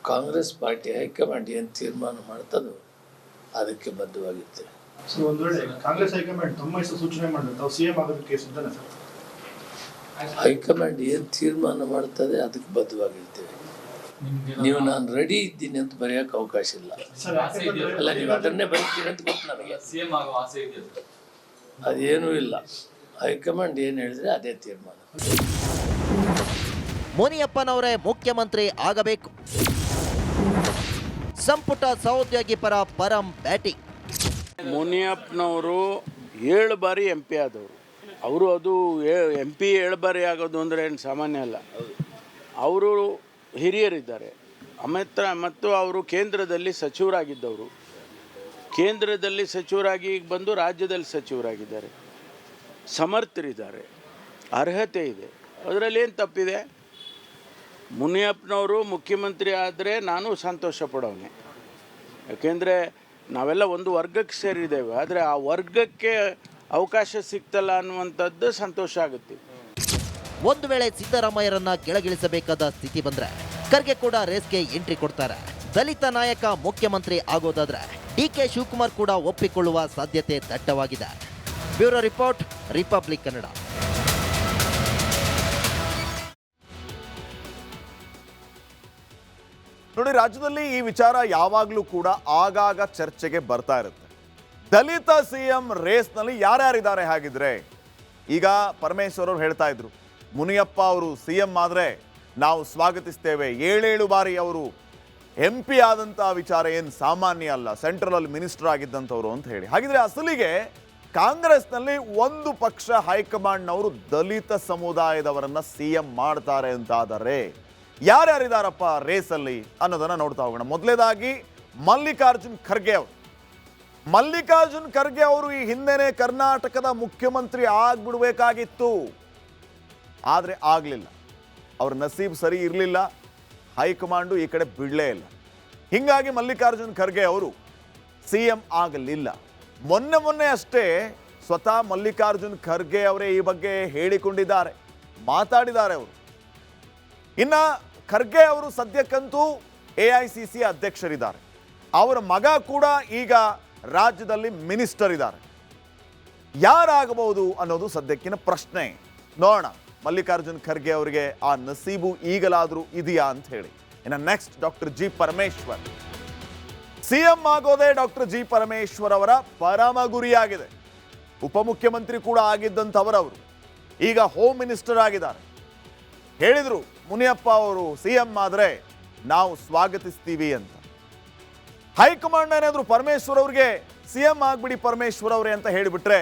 S10: ಕಾಂಗ್ರೆಸ್ ಪಾರ್ಟಿ ಹೈಕಮಾಂಡ್ ಏನು ತೀರ್ಮಾನ ಮಾಡ್ತದೋ ಅದಕ್ಕೆ ಬದ್ಧವಾಗಿರ್ತೇವೆ.
S11: ಒಂದು ವೇಳೆ ಕಾಂಗ್ರೆಸ್ ಹೈಕಮಾಂಡ್ ತಮ್ಮ ಹೆಸರು ಸೂಚನೆ ಮಾಡಿದ್ರೆ ತಾವು ಸಿಎಂ ಆಗೋದಕ್ಕೆ ಸಿದ್ಧನಾ ಸರ್?
S10: ಹೈಕಮಾಂಡ್ ಏನು ತೀರ್ಮಾನ ಮಾಡ್ತದೆ ಅದಕ್ಕೆ ಬದ್ಧವಾಗಿರ್ತೇವೆ. ನೀವು ನಾನು ರೆಡಿ ಇದ್ದೀನಿ ಅಂತ ಬರೆಯೋಕೆ ಅವಕಾಶ ಇಲ್ಲ. ಅಲ್ಲ, ನೀವು ಅದನ್ನೇ ಬರೀತೀರಿ ಅಂತ ಗೊತ್ತು ನನಗೆ. ಅದೇನೂ ಇಲ್ಲ. ಹೈಕಮಾಂಡ್ ಏನು ಹೇಳಿದ್ರೆ ಅದೇ ತೀರ್ಮಾನ.
S8: ಮುನಿಯಪ್ಪನವರೇ ಮುಖ್ಯಮಂತ್ರಿ ಆಗಬೇಕು. ಸಂಪುಟ ಸಹೋದ್ಯೋಗಿ ಪರ ಪರಂ ಬ್ಯಾಟಿಂಗ್.
S7: ಮುನಿಯಪ್ಪನವರು 7 ಬಾರಿ MP ಆದವರು. ಅವರು ಅದು MP 7 ಬಾರಿ ಆಗೋದು ಅಂದರೆ ಏನು ಸಾಮಾನ್ಯ ಅಲ್ಲ. ಅವರು ಹಿರಿಯರಿದ್ದಾರೆ. ಮತ್ತು ಅವರು ಕೇಂದ್ರದಲ್ಲಿ ಸಚಿವರಾಗಿದ್ದವರು. ಕೇಂದ್ರದಲ್ಲಿ ಸಚಿವರಾಗಿ ಬಂದು ರಾಜ್ಯದಲ್ಲಿ ಸಚಿವರಾಗಿದ್ದಾರೆ. ಸಮರ್ಥರಿದ್ದಾರೆ. ಅರ್ಹತೆ ಇದೆ. ಅದರಲ್ಲಿ ಏನು ತಪ್ಪಿದೆ? ಮುನಿಯಪ್ಪನವರು ಮುಖ್ಯಮಂತ್ರಿ ಆದರೆ ನಾನು ಸಂತೋಷ ಪಡೋನೆ. ಯಾಕೆಂದರೆ ನಾವೆಲ್ಲ ಒಂದು ವರ್ಗಕ್ಕೆ ಸೇರಿದ್ದೇವೆ. ಆದರೆ ಆ ವರ್ಗಕ್ಕೆ ಅವಕಾಶ ಸಿಗ್ತಲ್ಲ ಅನ್ನುವಂಥದ್ದು ಸಂತೋಷ ಆಗುತ್ತೆ.
S8: ಒಂದು ವೇಳೆ ಸಿದ್ದರಾಮಯ್ಯರನ್ನ ಕೆಳಗಿಳಿಸಬೇಕಾದ ಸ್ಥಿತಿ ಬಂದ್ರೆ ಖರ್ಗೆ ಕೂಡ ರೇಸ್ಗೆ ಎಂಟ್ರಿ ಕೊಡ್ತಾರೆ. ದಲಿತ ನಾಯಕ ಮುಖ್ಯಮಂತ್ರಿ ಆಗೋದಾದ್ರೆ ಡಿಕೆ ಶಿವಕುಮಾರ್ ಕೂಡ ಒಪ್ಪಿಕೊಳ್ಳುವ ಸಾಧ್ಯತೆ ದಟ್ಟವಾಗಿದೆ. Bureau report, republic Kannada.
S3: ನೋಡಿ, ರಾಜ್ಯದಲ್ಲಿ ಈ ವಿಚಾರ ಯಾವಾಗಲೂ ಕೂಡ ಆಗಾಗ ಚರ್ಚೆಗೆ ಬರ್ತಾ ಇರುತ್ತೆ. ದಲಿತ ಸಿಎಂ ರೇಸ್ನಲ್ಲಿ ಯಾರ್ಯಾರಿದ್ದಾರೆ? ಹಾಗಿದ್ರೆ ಈಗ ಪರಮೇಶ್ವರ್ ಅವರು ಹೇಳ್ತಾ ಇದ್ರು, ಮುನಿಯಪ್ಪ ಅವರು ಸಿಎಂ ಆದರೆ ನಾವು ಸ್ವಾಗತಿಸ್ತೇವೆ. 7 ಬಾರಿ ಅವರು MP ಆದಂಥ ವಿಚಾರ ಏನು ಸಾಮಾನ್ಯ ಅಲ್ಲ, ಸೆಂಟ್ರಲ್ ಮಿನಿಸ್ಟರ್ ಆಗಿದ್ದಂಥವ್ರು ಅಂತ ಹೇಳಿ. ಹಾಗಿದ್ರೆ ಅಸಲಿಗೆ ಕಾಂಗ್ರೆಸ್ನಲ್ಲಿ ಒಂದು ಪಕ್ಷ ಹೈಕಮಾಂಡ್ನವರು ದಲಿತ ಸಮುದಾಯದವರನ್ನ ಸಿಎಂ ಮಾಡ್ತಾರೆ ಅಂತಾದರೆ ಯಾರ್ಯಾರಿದಾರಪ್ಪ ರೇಸಲ್ಲಿ ಅನ್ನೋದನ್ನ ನೋಡ್ತಾ ಹೋಗೋಣ. ಮೊದಲೇದಾಗಿ ಮಲ್ಲಿಕಾರ್ಜುನ್ ಖರ್ಗೆ ಅವರು. ಮಲ್ಲಿಕಾರ್ಜುನ್ ಖರ್ಗೆ ಅವರು ಈ ಹಿಂದೆನೇ ಕರ್ನಾಟಕದ ಮುಖ್ಯಮಂತ್ರಿ ಆಗ್ಬಿಡ್ಬೇಕಾಗಿತ್ತು. ಆದರೆ ಆಗಲಿಲ್ಲ. ಅವ್ರ ನಸೀಬ್ ಸರಿ ಇರಲಿಲ್ಲ. ಹೈಕಮಾಂಡು ಈ ಕಡೆ ಬಿಡಲೇ ಇಲ್ಲ. ಹೀಗಾಗಿ ಮಲ್ಲಿಕಾರ್ಜುನ್ ಖರ್ಗೆ ಅವರು ಸಿಎಂ ಆಗಲಿಲ್ಲ. ಮೊನ್ನೆ ಅಷ್ಟೇ ಸ್ವತಃ ಮಲ್ಲಿಕಾರ್ಜುನ್ ಖರ್ಗೆ ಅವರೇ ಈ ಬಗ್ಗೆ ಹೇಳಿಕೊಂಡಿದ್ದಾರೆ, ಮಾತಾಡಿದ್ದಾರೆ ಅವರು. ಇನ್ನ ಖರ್ಗೆ ಅವರು ಸದ್ಯಕ್ಕಂತೂ AICC ಅಧ್ಯಕ್ಷರಿದ್ದಾರೆ. ಅವರ ಮಗ ಕೂಡ ಈಗ ರಾಜ್ಯದಲ್ಲಿ ಮಿನಿಸ್ಟರ್ ಇದ್ದಾರೆ. ಯಾರಾಗಬಹುದು ಅನ್ನೋದು ಸದ್ಯಕ್ಕಿನ ಪ್ರಶ್ನೆ. ನೋಡೋಣ ಮಲ್ಲಿಕಾರ್ಜುನ್ ಖರ್ಗೆ ಅವರಿಗೆ ಆ ನಸೀಬು ಈಗಲಾದರೂ ಇದೆಯಾ ಅಂತ ಹೇಳಿ. ಇನ್ನು next doctor G. Parameshwar. CM ಆಗೋದೇ ಡಾಕ್ಟರ್ G. ಪರಮೇಶ್ವರ್ ಅವರ ಪರಮ ಗುರಿಯಾಗಿದೆ. ಉಪಮುಖ್ಯಮಂತ್ರಿ ಕೂಡ ಆಗಿದ್ದಂಥವರವರು ಈಗ ಹೋಮ್ ಮಿನಿಸ್ಟರ್ ಆಗಿದ್ದಾರೆ. ಹೇಳಿದ್ರು ಮುನಿಯಪ್ಪ ಅವರು ಸಿಎಂ ಆದರೆ ನಾವು ಸ್ವಾಗತಿಸ್ತೀವಿ ಅಂತ. ಹೈಕಮಾಂಡ್ ಏನಾದ್ರು ಪರಮೇಶ್ವರ್ ಅವರಿಗೆ CM ಆಗ್ಬಿಡಿ ಪರಮೇಶ್ವರ್ ಅವರೇ ಅಂತ ಹೇಳಿಬಿಟ್ರೆ,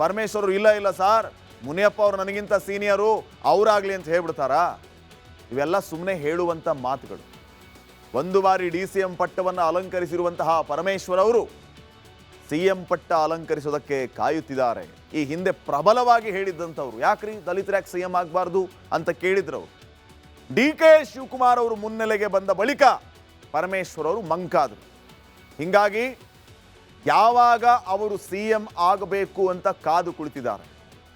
S3: ಪರಮೇಶ್ವರ್ ಇಲ್ಲ ಇಲ್ಲ ಸರ್, ಮುನಿಯಪ್ಪ ಅವರು ನನಗಿಂತ ಸೀನಿಯರು, ಅವರಾಗ್ಲಿ ಅಂತ ಹೇಳ್ಬಿಡ್ತಾರಾ? ಇವೆಲ್ಲ ಸುಮ್ಮನೆ ಹೇಳುವಂಥ ಮಾತುಗಳು. ಒಂದು ಬಾರಿ DCM ಪಟ್ಟವನ್ನು ಅಲಂಕರಿಸಿರುವಂತಹ ಪರಮೇಶ್ವರ್ ಅವರು CM ಪಟ್ಟ ಅಲಂಕರಿಸೋದಕ್ಕೆ ಕಾಯುತ್ತಿದ್ದಾರೆ. ಈ ಹಿಂದೆ ಪ್ರಬಲವಾಗಿ ಹೇಳಿದ್ದಂಥವ್ರು, ಯಾಕ್ರಿ ದಲಿತರ ಯಾಕೆ CM ಆಗಬಾರ್ದು ಅಂತ ಕೇಳಿದ್ರು. DK ಶಿವಕುಮಾರ್ ಅವರು ಮುನ್ನೆಲೆಗೆ ಬಂದ ಬಳಿಕ ಪರಮೇಶ್ವರ್ ಅವರು ಮಂಕಾದರು. ಹೀಗಾಗಿ ಯಾವಾಗ ಅವರು CM ಆಗಬೇಕು ಅಂತ ಕಾದು ಕುಳಿತಿದ್ದಾರೆ.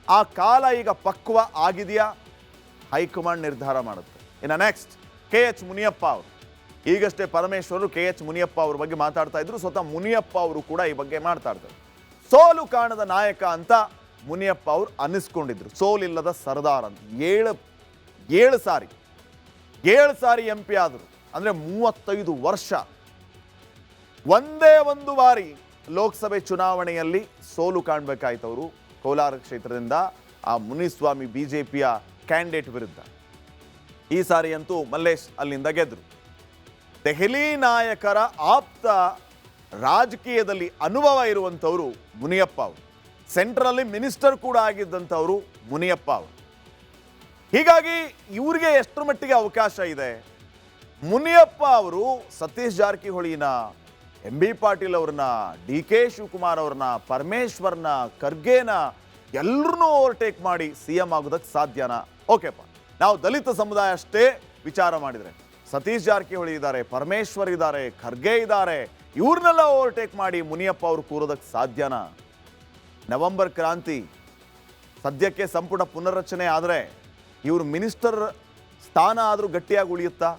S3: ಆ ಕಾಲ ಈಗ ಪಕ್ವ ಆಗಿದೆಯಾ? ಹೈಕಮಾಂಡ್ ನಿರ್ಧಾರ ಮಾಡುತ್ತೆ. ಇನ್ನು ನೆಕ್ಸ್ಟ್ KH ಮುನಿಯಪ್ಪ ಅವರು. ಈಗಷ್ಟೇ ಪರಮೇಶ್ವರರು KH ಮುನಿಯಪ್ಪ ಅವ್ರ ಬಗ್ಗೆ ಮಾತಾಡ್ತಾ ಇದ್ರು. ಸ್ವತಃ ಮುನಿಯಪ್ಪ ಅವರು ಕೂಡ ಈ ಬಗ್ಗೆ ಮಾತಾಡ್ತಾರೆ. ಸೋಲು ಕಾಣದ ನಾಯಕ ಅಂತ ಮುನಿಯಪ್ಪ ಅವರು ಅನ್ನಿಸ್ಕೊಂಡಿದ್ರು. ಸೋಲಿಲ್ಲದ ಸರ್ದಾರ್ ಅಂತ. ಏಳು ಸಾರಿ MP ಆದರು. ಅಂದರೆ 35 ವರ್ಷ. ಒಂದೇ ಒಂದು ಬಾರಿ ಲೋಕಸಭೆ ಚುನಾವಣೆಯಲ್ಲಿ ಸೋಲು ಕಾಣಬೇಕಾಯ್ತು ಅವರು ಕೋಲಾರ ಕ್ಷೇತ್ರದಿಂದ ಆ ಮುನಿಸ್ವಾಮಿ BJPಯ ಕ್ಯಾಂಡಿಡೇಟ್ ವಿರುದ್ಧ. ಈ ಸಾರಿ ಅಂತೂ ಮಲ್ಲೇಶ್ ಅಲ್ಲಿಂದ ಗೆದ್ರು. ದೆಹಲಿ ನಾಯಕರ ಆಪ್ತ ರಾಜಕೀಯದಲ್ಲಿ ಅನುಭವ ಇರುವಂಥವರು ಮುನಿಯಪ್ಪ ಅವರು. ಸೆಂಟ್ರಲ್ಲಿ ಮಿನಿಸ್ಟರ್ ಕೂಡ ಆಗಿದ್ದಂಥವರು ಮುನಿಯಪ್ಪ ಅವರು. ಹೀಗಾಗಿ ಇವ್ರಿಗೆ ಎಷ್ಟರ ಮಟ್ಟಿಗೆ ಅವಕಾಶ ಇದೆ? ಮುನಿಯಪ್ಪ ಅವರು ಸತೀಶ್ ಜಾರಕಿಹೊಳಿನ, MB ಪಾಟೀಲ್ ಅವ್ರನ್ನ, DK ಶಿವಕುಮಾರ್ ಅವ್ರನ್ನ, ಪರಮೇಶ್ವರ್ನ, ಖರ್ಗೆನ ಎಲ್ಲರನ್ನೂ ಓವರ್ಟೇಕ್ ಮಾಡಿ CM ಆಗೋದಕ್ಕೆ ಸಾಧ್ಯನಾ? ಓಕೆಪ್ಪ, ನಾವು ದಲಿತ ಸಮುದಾಯ ಅಷ್ಟೇ ವಿಚಾರ ಮಾಡಿದರೆ ಸತೀಶ್ ಜಾರಕಿಹೊಳಿ ಇದ್ದಾರೆ, ಪರಮೇಶ್ವರ್ ಇದ್ದಾರೆ, ಖರ್ಗೆ ಇದ್ದಾರೆ, ಇವ್ರನ್ನೆಲ್ಲ ಓವರ್ಟೇಕ್ ಮಾಡಿ ಮುನಿಯಪ್ಪ ಅವರು ಕೂರೋದಕ್ಕೆ ಸಾಧ್ಯನಾ? ನವೆಂಬರ್ ಕ್ರಾಂತಿ ಸದ್ಯಕ್ಕೆ ಸಂಪುಟ ಪುನರ್ರಚನೆ ಆದರೆ ಇವರು ಮಿನಿಸ್ಟರ್ ಸ್ಥಾನ ಆದರೂ ಗಟ್ಟಿಯಾಗಿ ಉಳಿಯುತ್ತಾ?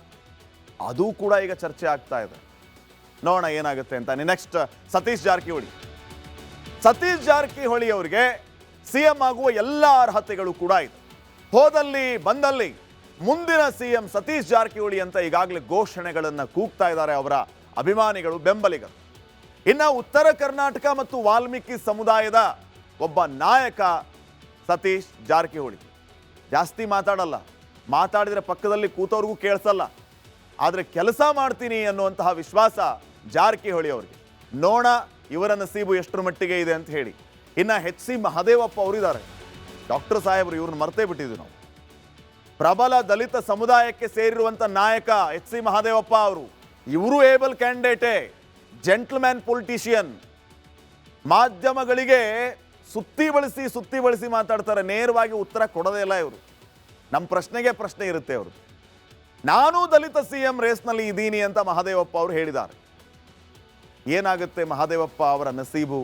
S3: ಅದು ಕೂಡ ಈಗ ಚರ್ಚೆ ಆಗ್ತಾ ಇದೆ. ನೋಡೋಣ ಏನಾಗುತ್ತೆ ಅಂತ. ನೆಕ್ಸ್ಟ್ ಸತೀಶ್ ಜಾರಕಿಹೊಳಿ ಅವರಿಗೆ CM ಆಗುವ ಎಲ್ಲ ಅರ್ಹತೆಗಳು ಕೂಡ ಇದೆ. ಹೋದಲ್ಲಿ ಬಂದಲ್ಲಿ ಮುಂದಿನ CM ಸತೀಶ್ ಜಾರಕಿಹೊಳಿ ಅಂತ ಈಗಾಗಲೇ ಘೋಷಣೆಗಳನ್ನು ಕೂಗ್ತಾ ಇದ್ದಾರೆ ಅವರ ಅಭಿಮಾನಿಗಳು, ಬೆಂಬಲಿಗರು. ಇನ್ನು ಉತ್ತರ ಕರ್ನಾಟಕ ಮತ್ತು ವಾಲ್ಮೀಕಿ ಸಮುದಾಯದ ಒಬ್ಬ ನಾಯಕ ಸತೀಶ್ ಜಾರಕಿಹೊಳಿ. ಜಾಸ್ತಿ ಮಾತಾಡಲ್ಲ, ಮಾತಾಡಿದರೆ ಪಕ್ಕದಲ್ಲಿ ಕೂತವ್ರಿಗೂ ಕೇಳಿಸಲ್ಲ, ಆದರೆ ಕೆಲಸ ಮಾಡ್ತೀನಿ ಅನ್ನುವಂತಹ ವಿಶ್ವಾಸ ಜಾರಕಿಹೊಳಿ ಅವರಿಗೆ. ನೋಡ ಇವರ ನಸೀಬು ಎಷ್ಟರ ಮಟ್ಟಿಗೆ ಇದೆ ಅಂತ ಹೇಳಿ. ಇನ್ನು HC ಮಹದೇವಪ್ಪ ಅವರಿದ್ದಾರೆ, ಡಾಕ್ಟರ್ ಸಾಹೇಬರು, ಇವ್ರನ್ನ ಮರ್ತೇ ಬಿಟ್ಟಿದ್ವಿ ನಾವು. ಪ್ರಬಲ ದಲಿತ ಸಮುದಾಯಕ್ಕೆ ಸೇರಿರುವಂಥ ನಾಯಕ HC ಮಹದೇವಪ್ಪ ಅವರು. ಇವರು ಏಬಲ್ ಕ್ಯಾಂಡಿಡೇಟೇ, ಜೆಂಟ್ಲ್ಮ್ಯಾನ್ ಪೊಲಿಟಿಷಿಯನ್. ಮಾಧ್ಯಮಗಳಿಗೆ ಸುತ್ತಿ ಬಳಸಿ ಮಾತಾಡ್ತಾರೆ, ನೇರವಾಗಿ ಉತ್ತರ ಕೊಡೋದೇ ಇಲ್ಲ ಇವರು. ನಮ್ಮ ಪ್ರಶ್ನೆಗೆ ಪ್ರಶ್ನೆ ಇರುತ್ತೆ ಅವರು. ನಾನು ದಲಿತ CM ರೇಸ್ನಲ್ಲಿ ಇದ್ದೀನಿ ಅಂತ ಮಹದೇವಪ್ಪ ಅವರು ಹೇಳಿದ್ದಾರೆ. ಏನಾಗುತ್ತೆ ಮಹದೇವಪ್ಪ ಅವರ ನಸೀಬು?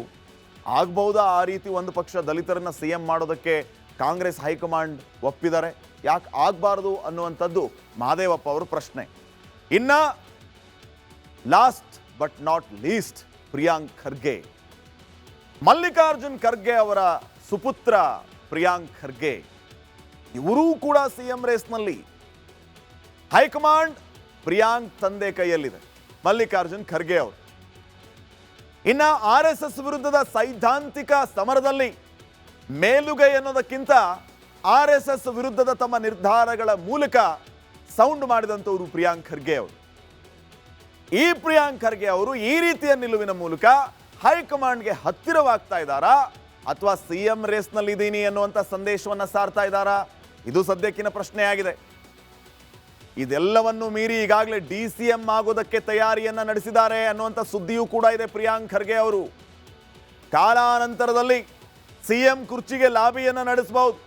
S3: ಆಗ್ಬಹುದಾ ಆ ರೀತಿ ಒಂದು ಪಕ್ಷ ದಲಿತರನ್ನ CM ಮಾಡೋದಕ್ಕೆ ಕಾಂಗ್ರೆಸ್ ಹೈಕಮಾಂಡ್ ಒಪ್ಪಿದ್ದಾರೆ? ಯಾಕೆ ಆಗಬಾರ್ದು ಅನ್ನುವಂಥದ್ದು ಮಹದೇವಪ್ಪ ಅವರ ಪ್ರಶ್ನೆ. ಇನ್ನ last but not least Priyank Kharge. Mallikarjun Kharge ಅವರ ಸುಪುತ್ರ ಪ್ರಿಯಾಂಕ್ ಖರ್ಗೆ, ಇವರೂ ಕೂಡ CM ರೇಸ್ನಲ್ಲಿ. ಹೈಕಮಾಂಡ್ ಪ್ರಿಯಾಂಕ್ ತಂದೆ ಕೈಯಲ್ಲಿದೆ, ಮಲ್ಲಿಕಾರ್ಜುನ್ ಖರ್ಗೆ ಅವರು. ಇನ್ನು RSS ವಿರುದ್ಧದ ಸೈದ್ಧಾಂತಿಕ ಸಮರದಲ್ಲಿ ಮೇಲುಗೈ ಅನ್ನೋದಕ್ಕಿಂತ RSS ವಿರುದ್ಧದ ತಮ್ಮ ನಿರ್ಧಾರಗಳ ಮೂಲಕ ಸೌಂಡ್ ಮಾಡಿದಂಥವರು ಪ್ರಿಯಾಂಕ್ ಖರ್ಗೆ ಅವರು. ಈ ಪ್ರಿಯಾಂಕ್ ಖರ್ಗೆ ಅವರು ಈ ರೀತಿಯ ನಿಲುವಿನ ಮೂಲಕ ಹೈಕಮಾಂಡ್ಗೆ ಹತ್ತಿರವಾಗ್ತಾ ಇದ್ದಾರಾ ಅಥವಾ CM ರೇಸ್ನಲ್ಲಿ ಇದ್ದೀನಿ ಅನ್ನುವಂಥ ಸಂದೇಶವನ್ನು ಸಾರ್ತಾ ಇದ್ದಾರಾ? ಇದು ಸದ್ಯಕ್ಕಿನ ಪ್ರಶ್ನೆಯಾಗಿದೆ. ಇದೆಲ್ಲವನ್ನು ಮೀರಿ ಈಗಾಗಲೇ DCM ಆಗೋದಕ್ಕೆ ತಯಾರಿಯನ್ನ ನಡೆಸಿದ್ದಾರೆ ಅನ್ನುವಂಥ ಸುದ್ದಿಯೂ ಕೂಡ ಇದೆ ಪ್ರಿಯಾಂಕ್ ಖರ್ಗೆ ಅವರು. ಕಾಲಾನಂತರದಲ್ಲಿ CM ಕುರ್ಚಿಗೆ ಲಾಬಿಯನ್ನು ನಡೆಸಬಹುದು.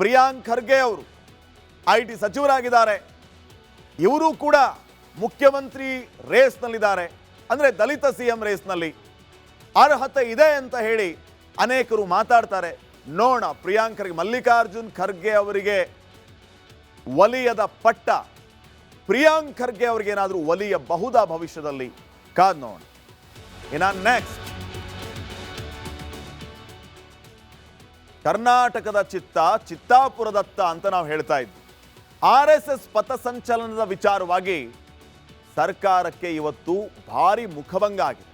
S3: ಪ್ರಿಯಾಂಕ್ ಖರ್ಗೆ ಅವರು IT ಸಚಿವರಾಗಿದ್ದಾರೆ, ಇವರು ಕೂಡ ಮುಖ್ಯಮಂತ್ರಿ ರೇಸ್ನಲ್ಲಿದ್ದಾರೆ. ಅಂದರೆ ದಲಿತ CM ರೇಸ್ನಲ್ಲಿ ಅರ್ಹತೆ ಇದೆ ಅಂತ ಹೇಳಿ ಅನೇಕರು ಮಾತಾಡ್ತಾರೆ. ನೋಡೋಣ ಪ್ರಿಯಾಂಕ್ ಖರ್ಗೆ, ಮಲ್ಲಿಕಾರ್ಜುನ್ ಖರ್ಗೆ ಅವರಿಗೆ ಒಲಿಯದ ಪಟ್ಟ ಪ್ರಿಯಾಂಕ್ ಖರ್ಗೆ ಅವರಿಗೆ ಏನಾದರೂ ಒಲಿಯಬಹುದಾ ಭವಿಷ್ಯದಲ್ಲಿ? ಕಾದ್ ನೋಡೋಣ. ಇನ್ನು ನೆಕ್ಸ್ಟ್ ಕರ್ನಾಟಕದ ಚಿತ್ತಾಪುರದತ್ತ ಅಂತ ನಾವು ಹೇಳ್ತಾ ಇದ್ವಿ. RSS ಪಥಸಂಚಲನದ ವಿಚಾರವಾಗಿ ಸರ್ಕಾರಕ್ಕೆ ಇವತ್ತು ಭಾರಿ ಮುಖಭಂಗ ಆಗಿದೆ.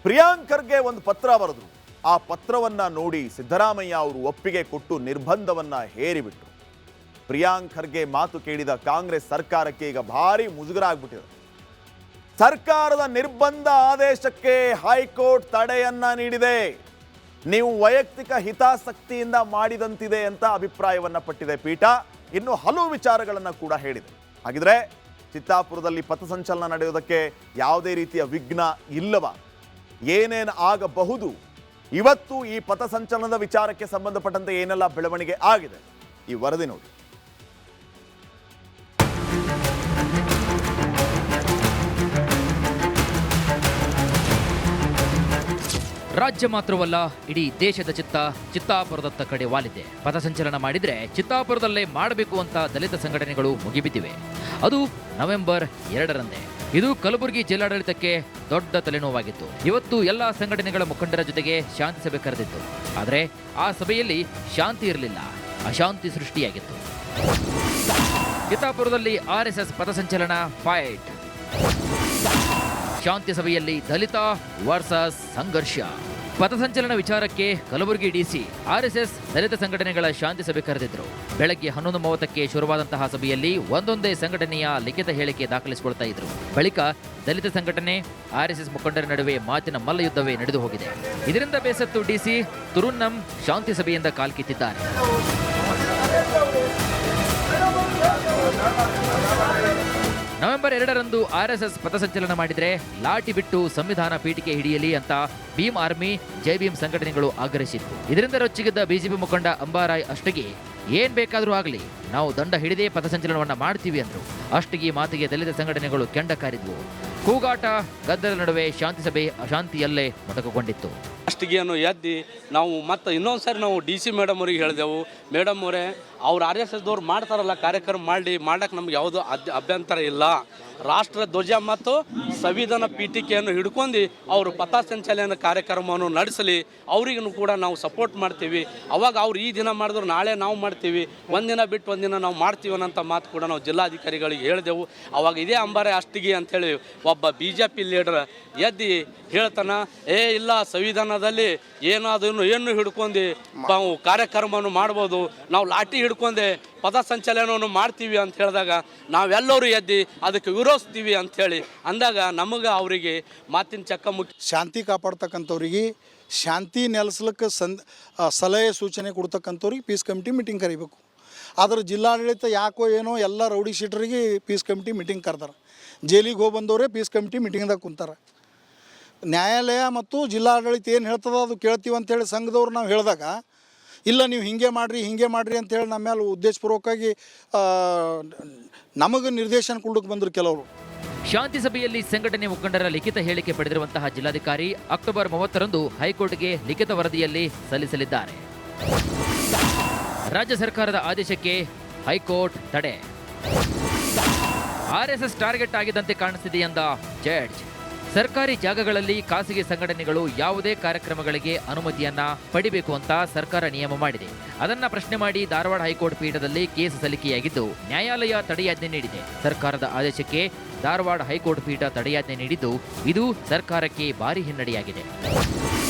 S3: ಪ್ರಿಯಾಂಕ್ ಖರ್ಗೆ ಒಂದು ಪತ್ರ ಬರೆದ್ರು. ಆ ಪತ್ರವನ್ನ ನೋಡಿ ಸಿದ್ದರಾಮಯ್ಯ ಅವರು ಒಪ್ಪಿಗೆ ಕೊಟ್ಟು ನಿರ್ಬಂಧವನ್ನ ಹೇರಿಬಿಟ್ರು. ಪ್ರಿಯಾಂಕ್ ಖರ್ಗೆ ಮಾತು ಕೇಳಿದ ಕಾಂಗ್ರೆಸ್ ಸರ್ಕಾರಕ್ಕೆ ಈಗ ಭಾರಿ ಮುಜುಗರ ಆಗ್ಬಿಟ್ಟಿದೆ. ಸರ್ಕಾರದ ನಿರ್ಬಂಧ ಆದೇಶಕ್ಕೆ ಹೈಕೋರ್ಟ್ ತಡೆಯನ್ನ ನೀಡಿದೆ. ನೀವು ವೈಯಕ್ತಿಕ ಹಿತಾಸಕ್ತಿಯಿಂದ ಮಾಡಿದಂತಿದೆ ಅಂತ ಅಭಿಪ್ರಾಯವನ್ನ ಪಟ್ಟಿದೆ ಪೀಠ. ಇನ್ನು ಹಲವು ವಿಚಾರಗಳನ್ನು ಕೂಡ ಹೇಳಿದೆ. ಹಾಗಿದ್ರೆ ಚಿತ್ತಾಪುರದಲ್ಲಿ ಪಥಸಂಚಲನ ನಡೆಯೋದಕ್ಕೆ ಯಾವುದೇ ರೀತಿಯ ವಿಘ್ನ ಇಲ್ಲವ? ಏನೇನು ಆಗಬಹುದು? ಇವತ್ತು ಈ ಪಥಸಂಚಲನದ ವಿಚಾರಕ್ಕೆ ಸಂಬಂಧಪಟ್ಟಂತೆ ಏನೆಲ್ಲ ಬೆಳವಣಿಗೆ ಆಗಿದೆ ಈ ವರದಿ ನೋಡಿ.
S12: ರಾಜ್ಯ ಮಾತ್ರವಲ್ಲ, ಇಡೀ ದೇಶದ ಚಿತ್ತ ಚಿತ್ತಾಪುರದತ್ತ ಕಡೆ ವಾಲಿದೆ. ಪಥಸಂಚಲನ ಮಾಡಿದ್ರೆ ಚಿತ್ತಾಪುರದಲ್ಲೇ ಮಾಡಬೇಕು ಅಂತ ದಲಿತ ಸಂಘಟನೆಗಳು ಮುಗಿಬಿದ್ದಿವೆ. ಅದು ನವೆಂಬರ್ 2ರಂದೇ. ಇದು ಕಲಬುರಗಿ ಜಿಲ್ಲಾಡಳಿತಕ್ಕೆ ದೊಡ್ಡ ತಲೆನೋವಾಗಿತ್ತು. ಇವತ್ತು ಎಲ್ಲ ಸಂಘಟನೆಗಳ ಮುಖಂಡರ ಜೊತೆಗೆ ಶಾಂತಿ ಸಭೆ ಕರೆದಿತ್ತು. ಆದರೆ ಆ ಸಭೆಯಲ್ಲಿ ಶಾಂತಿ ಇರಲಿಲ್ಲ, ಅಶಾಂತಿ ಸೃಷ್ಟಿಯಾಗಿತ್ತು. ಚಿತ್ತಾಪುರದಲ್ಲಿ RSS ಪಥಸಂಚಲನ ಫೈಟ್. ಶಾಂತಿ ಸಭೆಯಲ್ಲಿ ದಲಿತ ವರ್ಸಸ್ ಸಂಘರ್ಷ. ಪಥಸಂಚಲನ ವಿಚಾರಕ್ಕೆ ಕಲಬುರಗಿ ಡಿಸಿ RSS ದಲಿತ ಸಂಘಟನೆಗಳ ಶಾಂತಿ ಸಭೆ ಕರೆದಿದ್ರು. ಬೆಳಗ್ಗೆ 11:30ಕ್ಕೆ ಶುರುವಾದಂತಹ ಸಭೆಯಲ್ಲಿ ಒಂದೊಂದೇ ಸಂಘಟನೆಯ ಲಿಖಿತ ಹೇಳಿಕೆ ದಾಖಲಿಸಿಕೊಳ್ತಾ ಇದ್ರು. ಬಳಿಕ ದಲಿತ ಸಂಘಟನೆ RSS ಮುಖಂಡರ ನಡುವೆ ಮಾತಿನ ಮಲ್ಲಯುದ್ಧವೇ ನಡೆದು ಹೋಗಿದೆ. ಇದರಿಂದ ಬೇಸತ್ತು ಡಿಸಿ ತುರುನ್ನಂ ಶಾಂತಿ ಸಭೆಯಿಂದ ಕಾಲ್ಕಿತ್ತಿದ್ದಾರೆ. ನವೆಂಬರ್ 2ರಂದು RSS ಪಥಸಂಚಲನ ಮಾಡಿದ್ರೆ ಲಾಠಿ ಬಿಟ್ಟು ಸಂವಿಧಾನ ಪೀಠಿಕೆ ಹಿಡಿಯಲಿ ಅಂತ ಭೀಮ್ ಆರ್ಮಿ, ಜೈ ಭೀಮ್ ಸಂಘಟನೆಗಳು ಆಗ್ರಹಿಸಿತ್ತು. ಇದರಿಂದ ರೊಚ್ಚಿಗೆದ್ದ ಬಿಜೆಪಿ ಮುಖಂಡ ಅಂಬಾರಾಯ್ ಅಷ್ಟಗಿ ಏನ್ ಬೇಕಾದ್ರೂ ಆಗಲಿ, ನಾವು ದಂಡ ಹಿಡಿದೇ ಪಥಸಂಚಲನವನ್ನ ಮಾಡ್ತೀವಿ ಅಂದ್ರು. ಅಷ್ಟಗಿ ಮಾತಿಗೆ ದಲಿತ ಸಂಘಟನೆಗಳು ಕೆಂಡ ಕಾರಿದ್ವು. ಕೂಗಾಟ, ಗದ್ದಲ ನಡುವೆ ಶಾಂತಿ ಸಭೆ ಅಶಾಂತಿಯಲ್ಲೇ ಮೊಟಕುಗೊಂಡಿತ್ತು.
S13: ಅಷ್ಟಗಿಯನ್ನು ಎದ್ದಿ ನಾವು ಮತ್ತೆ ಇನ್ನೊಂದು ಸಾರಿ ನಾವು DC ಮೇಡಮ್ ಅವ್ರಿಗೆ ಹೇಳಿದೆವು, ಮೇಡಮ್ ಅವರೇ ಅವ್ರು RSS ದವ್ರು ಮಾಡ್ತಾರಲ್ಲ ಕಾರ್ಯಕ್ರಮ ಮಾಡಕ್ಕೆ ನಮ್ಗೆ ಯಾವುದೂ ಅಭ್ಯಂತರ ಇಲ್ಲ. ರಾಷ್ಟ್ರ ಧ್ವಜ ಮತ್ತು ಸಂವಿಧಾನ ಪೀಠಿಕೆಯನ್ನು ಹಿಡ್ಕೊಂಡು ಅವರು ಪಥಸಂಚಲನ ಕಾರ್ಯಕ್ರಮವನ್ನು ನಡೆಸಲಿ, ಅವರಿಗೂ ಕೂಡ ನಾವು ಸಪೋರ್ಟ್ ಮಾಡ್ತೀವಿ. ಅವಾಗ ಅವ್ರು ಈ ದಿನ ಮಾಡಿದ್ರು ನಾಳೆ ನಾವು ಮಾಡ್ತೀವಿ, ಒಂದಿನ ಬಿಟ್ಟು ಒಂದಿನ ನಾವು ಮಾಡ್ತೀವಿ ಅನ್ನೋಂಥ ಮಾತು ಕೂಡ ನಾವು ಜಿಲ್ಲಾಧಿಕಾರಿಗಳಿಗೆ ಹೇಳಿದೆವು. ಅವಾಗ ಇದೇ ಅಂಬಾರೆ ಅಷ್ಟಗಿ ಅಂಥೇಳಿ ಒಬ್ಬ BJP ಲೀಡರ್ ಎದ್ದು ಹೇಳ್ತಾನೆ, ಇಲ್ಲ ಸಂವಿಧಾನದಲ್ಲಿ ಏನು ಹಿಡ್ಕೊಂಡು ನಾವು ಕಾರ್ಯಕ್ರಮವನ್ನು ಮಾಡ್ಬೋದು, ನಾವು ಲಾಠಿ ಹಿಡ್ಕೊಂಡೆ ಪಥಸಂಚಲನವನ್ನು ಮಾಡ್ತೀವಿ ಅಂತ ಹೇಳಿದಾಗ ನಾವೆಲ್ಲರೂ ಎದ್ದು ಅದಕ್ಕೆ ವಿರೋಧಿಸ್ತೀವಿ ಅಂಥೇಳಿ ಅಂದಾಗ ನಮಗೆ ಅವರಿಗೆ ಮಾತಿನ ಚಕ್ಕ ಮುಖ್ಯ.
S14: ಶಾಂತಿ ಕಾಪಾಡ್ತಕ್ಕಂಥವ್ರಿಗೆ, ಶಾಂತಿ ನೆಲೆಸ್ಲಿಕ್ಕೆ ಸಲಹೆ ಸೂಚನೆ ಕೊಡ್ತಕ್ಕಂಥವ್ರಿಗೆ ಪೀಸ್ ಕಮಿಟಿ ಮೀಟಿಂಗ್ ಕರಿಬೇಕು. ಆದ್ರೆ ಜಿಲ್ಲಾಡಳಿತ ಯಾಕೋ ಏನೋ ಎಲ್ಲ ರೌಡಿ ಶೀಟರಿಗೆ ಪೀಸ್ ಕಮಿಟಿ ಮೀಟಿಂಗ್ ಕರೆದಾರೆ. ಜೈಲಿಗೆ ಹೋಗಿ ಬಂದವರೇ ಪೀಸ್ ಕಮಿಟಿ ಮೀಟಿಂಗ್ದಾಗ ಕುಂತಾರೆ. ನ್ಯಾಯಾಲಯ ಮತ್ತು ಜಿಲ್ಲಾಡಳಿತ ಏನು ಹೇಳ್ತದೋ ಅದು ಕೇಳ್ತೀವಿ ಅಂತೇಳಿ ಸಂಘದವ್ರು ನಾವು ಹೇಳಿದಾಗ ಇಲ್ಲ ನೀವು ಹಿಂಗೆ ಮಾಡಿರಿ ಅಂತೇಳಿ ನಮ್ಮ ಮೇಲೆ ಉದ್ದೇಶಪೂರ್ವಕವಾಗಿ ನಮಗೆ ನಿರ್ದೇಶನ ಕೊಡಕ್ಕೆ ಬಂದರು ಕೆಲವರು.
S12: ಶಾಂತಿ ಸಭೆಯಲ್ಲಿ ಸಂಘಟನೆ ಮುಖಂಡರ ಲಿಖಿತ ಹೇಳಿಕೆ ಪಡೆದಿರುವಂತಹ ಜಿಲ್ಲಾಧಿಕಾರಿ ಅಕ್ಟೋಬರ್ 30ರಂದು ಹೈಕೋರ್ಟ್ಗೆ ಲಿಖಿತ ವರದಿಯಲ್ಲಿ ಸಲ್ಲಿಸಲಿದ್ದಾರೆ. ರಾಜ್ಯ ಸರ್ಕಾರದ ಆದೇಶಕ್ಕೆ ಹೈಕೋರ್ಟ್ ತಡೆ. RSS ಟಾರ್ಗೆಟ್ ಆಗಿದ್ದಂತೆ ಕಾಣಿಸ್ತಿದೆ ಎಂದ ಜಡ್ಜ್. ಸರ್ಕಾರಿ ಜಾಗಗಳಲ್ಲಿ ಖಾಸಗಿ ಸಂಘಟನೆಗಳು ಯಾವುದೇ ಕಾರ್ಯಕ್ರಮಗಳಿಗೆ ಅನುಮತಿಯನ್ನ ಪಡಿಬೇಕು ಅಂತ ಸರ್ಕಾರ ನಿಯಮ ಮಾಡಿದೆ. ಅದನ್ನ ಪ್ರಶ್ನೆ ಮಾಡಿ ಧಾರವಾಡ ಹೈಕೋರ್ಟ್ ಪೀಠದಲ್ಲಿ ಕೇಸ್ ಸಲ್ಲಿಕೆಯಾಗಿದ್ದು ನ್ಯಾಯಾಲಯ ತಡೆಯಾಜ್ಞೆ ನೀಡಿದೆ. ಸರ್ಕಾರದ ಆದೇಶಕ್ಕೆ ಧಾರವಾಡ ಹೈಕೋರ್ಟ್ ಪೀಠ ತಡೆಯಾಜ್ಞೆ ನೀಡಿದ್ದು ಇದು ಸರ್ಕಾರಕ್ಕೆ ಭಾರಿ ಹಿನ್ನಡೆಯಾಗಿದೆ.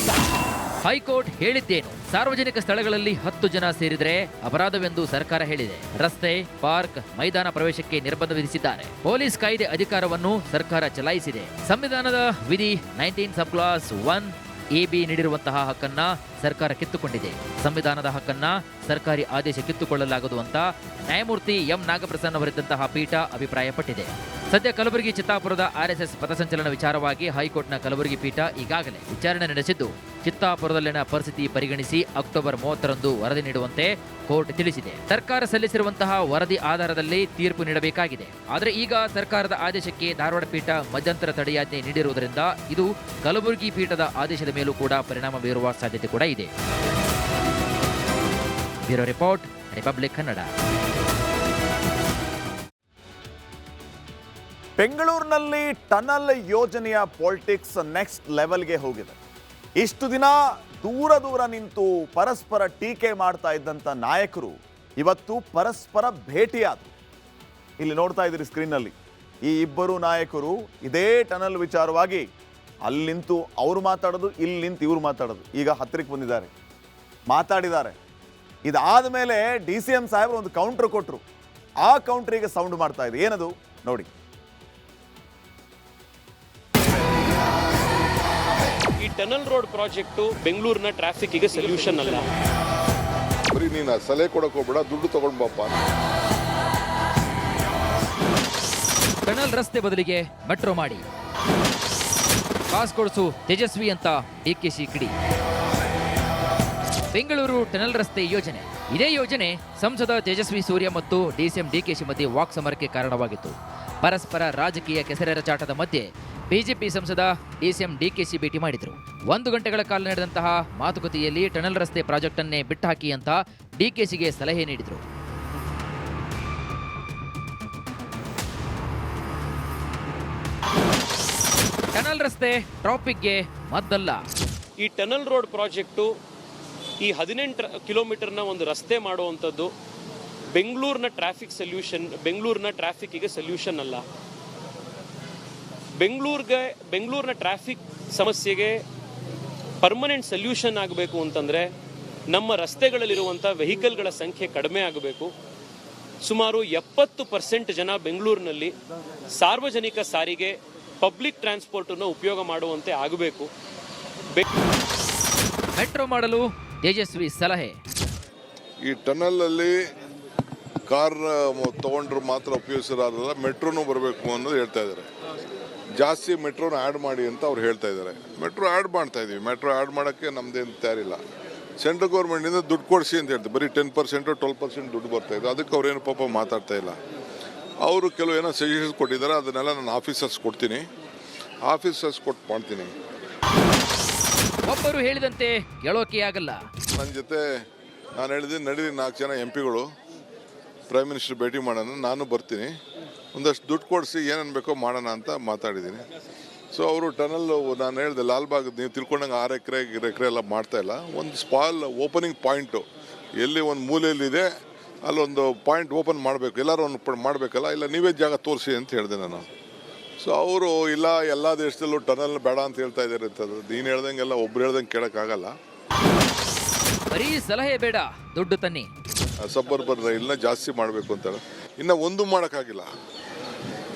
S12: ಹೈಕೋರ್ಟ್ ಹೇಳಿದ್ದೇನು? ಸಾರ್ವಜನಿಕ ಸ್ಥಳಗಳಲ್ಲಿ 10 ಜನ ಸೇರಿದರೆ ಅಪರಾಧವೆಂದು ಸರ್ಕಾರ ಹೇಳಿದೆ. ರಸ್ತೆ, ಪಾರ್ಕ್, ಮೈದಾನ ಪ್ರವೇಶಕ್ಕೆ ನಿರ್ಬಂಧ ವಿಧಿಸಿದ್ದಾರೆ. ಪೊಲೀಸ್ ಕಾಯ್ದೆ ಅಧಿಕಾರವನ್ನು ಸರ್ಕಾರ ಚಲಾಯಿಸಿದೆ. ಸಂವಿಧಾನದ ವಿಧಿ 19 ಸಬ್ ಕ್ಲಾಸ್ 1AB ನೀಡಿರುವಂತಹ ಹಕ್ಕನ್ನ ಸರ್ಕಾರ ಕಿತ್ತುಕೊಂಡಿದೆ. ಸಂವಿಧಾನದ ಹಕ್ಕನ್ನ ಸರ್ಕಾರಿ ಆದೇಶ ಕಿತ್ತುಕೊಳ್ಳಲಾಗದು ಅಂತ ನ್ಯಾಯಮೂರ್ತಿ ಎಂ ನಾಗಪ್ರಸನ್ನ ಅವರಿದ್ದಂತಹ ಪೀಠ ಅಭಿಪ್ರಾಯಪಟ್ಟಿದೆ. ಸದ್ಯ ಕಲಬುರಗಿ ಚಿತ್ತಾಪುರದ RSS ಪಥಸಂಚಲನ ವಿಚಾರವಾಗಿ ಹೈಕೋರ್ಟ್ನ ಕಲಬುರಗಿ ಪೀಠ ಈಗಾಗಲೇ ವಿಚಾರಣೆ ನಡೆಸಿದ್ದು ಚಿತ್ತಾಪುರದಲ್ಲಿನ ಪರಿಸ್ಥಿತಿ ಪರಿಗಣಿಸಿ ಅಕ್ಟೋಬರ್ 30ರಂದು ವರದಿ ನೀಡುವಂತೆ ಕೋರ್ಟ್ ತಿಳಿಸಿದೆ. ಸರ್ಕಾರ ಸಲ್ಲಿಸಿರುವಂತಹ ವರದಿ ಆಧಾರದಲ್ಲಿ ತೀರ್ಪು ನೀಡಬೇಕಾಗಿದೆ. ಆದರೆ ಈಗ ಸರ್ಕಾರದ ಆದೇಶಕ್ಕೆ ಧಾರವಾಡ ಪೀಠ ಮಧ್ಯಂತರ ತಡೆಯಾಜ್ಞೆ ನೀಡಿರುವುದರಿಂದ ಇದು ಕಲಬುರಗಿ ಪೀಠದ ಆದೇಶದ ಮೇಲೂ ಕೂಡ ಪರಿಣಾಮ ಬೀರುವ ಸಾಧ್ಯತೆ ಕೂಡ ಇದೆ. Bureau report, republic Kannada.
S3: ಬೆಂಗಳೂರಿನಲ್ಲಿ ಟನಲ್ ಯೋಜನೆಯ ಪಾಲಿಟಿಕ್ಸ್ ನೆಕ್ಸ್ಟ್ ಲೆವೆಲ್ಗೆ ಹೋಗಿದೆ. ಇಷ್ಟು ದಿನ ದೂರ ನಿಂತು ಪರಸ್ಪರ ಟೀಕೆ ಮಾಡ್ತಾ ಇದ್ದಂಥ ನಾಯಕರು ಇವತ್ತು ಪರಸ್ಪರ ಭೇಟಿಯಾದರು. ಇಲ್ಲಿ ನೋಡ್ತಾ ಇದ್ದೀರಿ ಸ್ಕ್ರೀನ್ನಲ್ಲಿ, ಈ ಇಬ್ಬರು ನಾಯಕರು ಇದೇ ಟನಲ್ ವಿಚಾರವಾಗಿ ಅಲ್ಲಿ ನಿಂತು ಅವರು ಮಾತಾಡೋದು, ಇಲ್ಲಿ ನಿಂತು ಇವರು ಮಾತಾಡೋದು. ಈಗ ಹತ್ತಿರಕ್ಕೆ ಬಂದಿದ್ದಾರೆ, ಮಾತಾಡಿದ್ದಾರೆ. ಇದಾದ ಮೇಲೆ DCM ಸಾಹೇಬರು ಒಂದು ಕೌಂಟರ್ ಕೊಟ್ಟರು. ಆ ಕೌಂಟ್ರಿಗೆ ಸೌಂಡ್ ಮಾಡ್ತಾ ಇದೆ. ಏನದು ನೋಡಿ.
S15: ಟನಲ್ ರೋಡ್ ಪ್ರಾಜೆಕ್ಟು ಬೆಂಗಳೂರಿನ ಟ್ರಾಫಿಕ್ಗೆ ಸೊಲ್ಯೂಷನ್ ಅಲ್ಲ.
S9: ಬರೀ ನೀನು ಸಲಹೆ ಕೊಡಕ್ಕೆ ಹೋಗ್ಬೇಡ, ದುಡ್ಡು ತಗೊಂಡು ಬಾಪ.
S12: ಟನಲ್ ರಸ್ತೆ ಬದಲಿಗೆ ಮೆಟ್ರೋ ಮಾಡಿ, ಕಾಸು ಕೊಡಿಸು ತೇಜಸ್ವಿ ಅಂತ ಡಿಕೆಶಿ ಕಿಡಿ. ಬೆಂಗಳೂರು ಟನಲ್ ರಸ್ತೆ ಯೋಜನೆ. ಇದೇ ಯೋಜನೆ ಸಂಸದ ತೇಜಸ್ವಿ ಸೂರ್ಯ ಮತ್ತು ಡಿಸಿಎಂ ಡಿಕೆಶಿ ಮಧ್ಯೆ ವಾಕ್ಸಮರಕ್ಕೆ ಕಾರಣವಾಗಿತ್ತು. ಪರಸ್ಪರ ರಾಜಕೀಯ ಕೆಸರೆರಚಾಟದ ಮಧ್ಯೆ ಬಿಜೆಪಿ ಸಂಸದ ಡಿಸಿಎಂ ಡಿಕೆಶಿ ಭೇಟಿ ಮಾಡಿದ್ರು. 1 ಗಂಟೆಗಳ ಕಾಲ ನಡೆದಂತಹ ಮಾತುಕತೆಯಲ್ಲಿ ಟನಲ್ ರಸ್ತೆ ಪ್ರಾಜೆಕ್ಟ್ ಅನ್ನೇ ಬಿಟ್ಟುಹಾಕಿ ಅಂತ ಡಿಕೆಶಿಗೆ ಸಲಹೆ ನೀಡಿದ್ರು. ಟನಲ್ ರಸ್ತೆ ಟ್ರಾಫಿಕ್ಗೆ ಮದ್ದಲ್ಲ.
S15: ಈ ಟನಲ್ ರೋಡ್ ಪ್ರಾಜೆಕ್ಟು ಈ 18 ಕಿಲೋಮೀಟರ್ನ ಒಂದು ರಸ್ತೆ ಮಾಡುವಂಥದ್ದು ಬೆಂಗಳೂರಿನ ಟ್ರಾಫಿಕ್ಗೆ ಸೊಲ್ಯೂಷನ್ ಅಲ್ಲ. ಬೆಂಗಳೂರಿನ ಟ್ರಾಫಿಕ್ ಸಮಸ್ಯೆಗೆ ಪರ್ಮನೆಂಟ್ ಸೊಲ್ಯೂಷನ್ ಆಗಬೇಕು ಅಂತಂದರೆ ನಮ್ಮ ರಸ್ತೆಗಳಲ್ಲಿರುವಂಥ ವೆಹಿಕಲ್ಗಳ ಸಂಖ್ಯೆ ಕಡಿಮೆ ಆಗಬೇಕು. ಸುಮಾರು 70% ಜನ ಬೆಂಗಳೂರಿನಲ್ಲಿ ಸಾರ್ವಜನಿಕ ಸಾರಿಗೆ ಪಬ್ಲಿಕ್ ಟ್ರಾನ್ಸ್ಪೋರ್ಟನ್ನು ಉಪಯೋಗ ಮಾಡುವಂತೆ ಆಗಬೇಕು.
S12: ಮೆಟ್ರೋ ಮಾಡಲು ತೇಜಸ್ವಿ ಸಲಹೆ.
S9: ಈ ಟನಲಲ್ಲಿ ಕಾರ್ ತೊಗೊಂಡ್ರು ಮಾತ್ರ ಉಪಯೋಗಿಸಿರೋಲ್ಲ, ಮೆಟ್ರೋನು ಬರಬೇಕು ಅನ್ನೋದು ಹೇಳ್ತಾ ಇದ್ದಾರೆ. ಜಾಸ್ತಿ ಮೆಟ್ರೋನ ಆ್ಯಡ್ ಮಾಡಿ ಅಂತ ಅವ್ರು ಹೇಳ್ತಾ ಇದ್ದಾರೆ. ಮೆಟ್ರೋ ಆ್ಯಡ್ ಮಾಡ್ತಾ ಇದ್ದೀವಿ. ಮೆಟ್ರೋ ಆ್ಯಡ್ ಮಾಡೋಕ್ಕೆ ನಮ್ಮದೇನು ತಯಾರಿಲ್ಲ. ಸೆಂಟ್ರಲ್ ಗೌರ್ಮೆಂಟಿಂದ ದುಡ್ಡು ಕೊಡಿಸಿ ಅಂತ ಹೇಳ್ತಾರೆ. ಬರೀ 10% 12% ದುಡ್ಡು ಬರ್ತಾ ಇದೆ. ಅದಕ್ಕೆ ಅವ್ರೇನು ಪಾಪ ಮಾತಾಡ್ತಾ ಇಲ್ಲ. ಅವರು ಕೆಲವು ಏನೋ ಸಜೆಷನ್ಸ್ ಕೊಟ್ಟಿದ್ದಾರೆ. ಅದನ್ನೆಲ್ಲ ನಾನು ಆಫೀಸರ್ಸ್ ಕೊಡ್ತೀನಿ, ಕೊಟ್ಟು ಮಾಡ್ತೀನಿ.
S12: ಒಬ್ಬರು ಹೇಳಿದಂತೆ ಕೇಳೋಕೆ ಆಗಲ್ಲ.
S9: ನನ್ನ ಜೊತೆ ನಾನು ಹೇಳಿದ್ದೀನಿ, ನಡೀರಿ 4 ಜನ MP ಗಳು ಪ್ರೈಮ್ ಮಿನಿಸ್ಟರ್ ಭೇಟಿ ಮಾಡೋಣ, ನಾನು ಬರ್ತೀನಿ, ಒಂದಷ್ಟು ದುಡ್ಡು ಕೊಡಿಸಿ ಏನೇನು ಬೇಕೋ ಮಾಡೋಣ ಅಂತ ಮಾತಾಡಿದ್ದೀನಿ. ಸೊ ಅವರು ಟನಲ್, ನಾನು ಹೇಳಿದೆ ಲಾಲ್ಬಾಗ್ ನೀವು ತಿಳ್ಕೊಂಡಂಗೆ 6 ಎಕರೆ ಎಲ್ಲ ಮಾಡ್ತಾ ಇಲ್ಲ. ಒಂದು ಓಪನಿಂಗ್ ಪಾಯಿಂಟು ಎಲ್ಲಿ ಒಂದು ಮೂಲೆಯಲ್ಲಿದೆ ಅಲ್ಲೊಂದು ಪಾಯಿಂಟ್ ಓಪನ್ ಮಾಡಬೇಕು, ಎಲ್ಲರೂ ಒಂದು ಮಾಡಬೇಕಲ್ಲ, ಇಲ್ಲ ನೀವೇ ಜಾಗ ತೋರಿಸಿ ಅಂತ ಹೇಳಿದೆ ನಾನು. ಸೊ ಅವರು ಇಲ್ಲ ಎಲ್ಲ ದೇಶದಲ್ಲೂ ಟನಲ್ ಬೇಡ ಅಂತ ಹೇಳ್ತಾ ಇದ್ದಾರೆ ಅಂತದ್ದು. ನೀನು ಹೇಳ್ದಂಗೆಲ್ಲ ಒಬ್ರು ಹೇಳ್ದಂಗೆ ಕೇಳೋಕ್ಕಾಗಲ್ಲ.
S12: ಬರೀ ಸಲಹೆ ಬೇಡ, ದುಡ್ಡು ತನ್ನಿ.
S9: ಸಬ್ಬರ್ಬನ್ ರೈಲ್ನ ಜಾಸ್ತಿ ಮಾಡಬೇಕು ಅಂತಾರೆ. ಇನ್ನು ಒಂದು ಮಾಡೋಕ್ಕಾಗಿಲ್ಲ.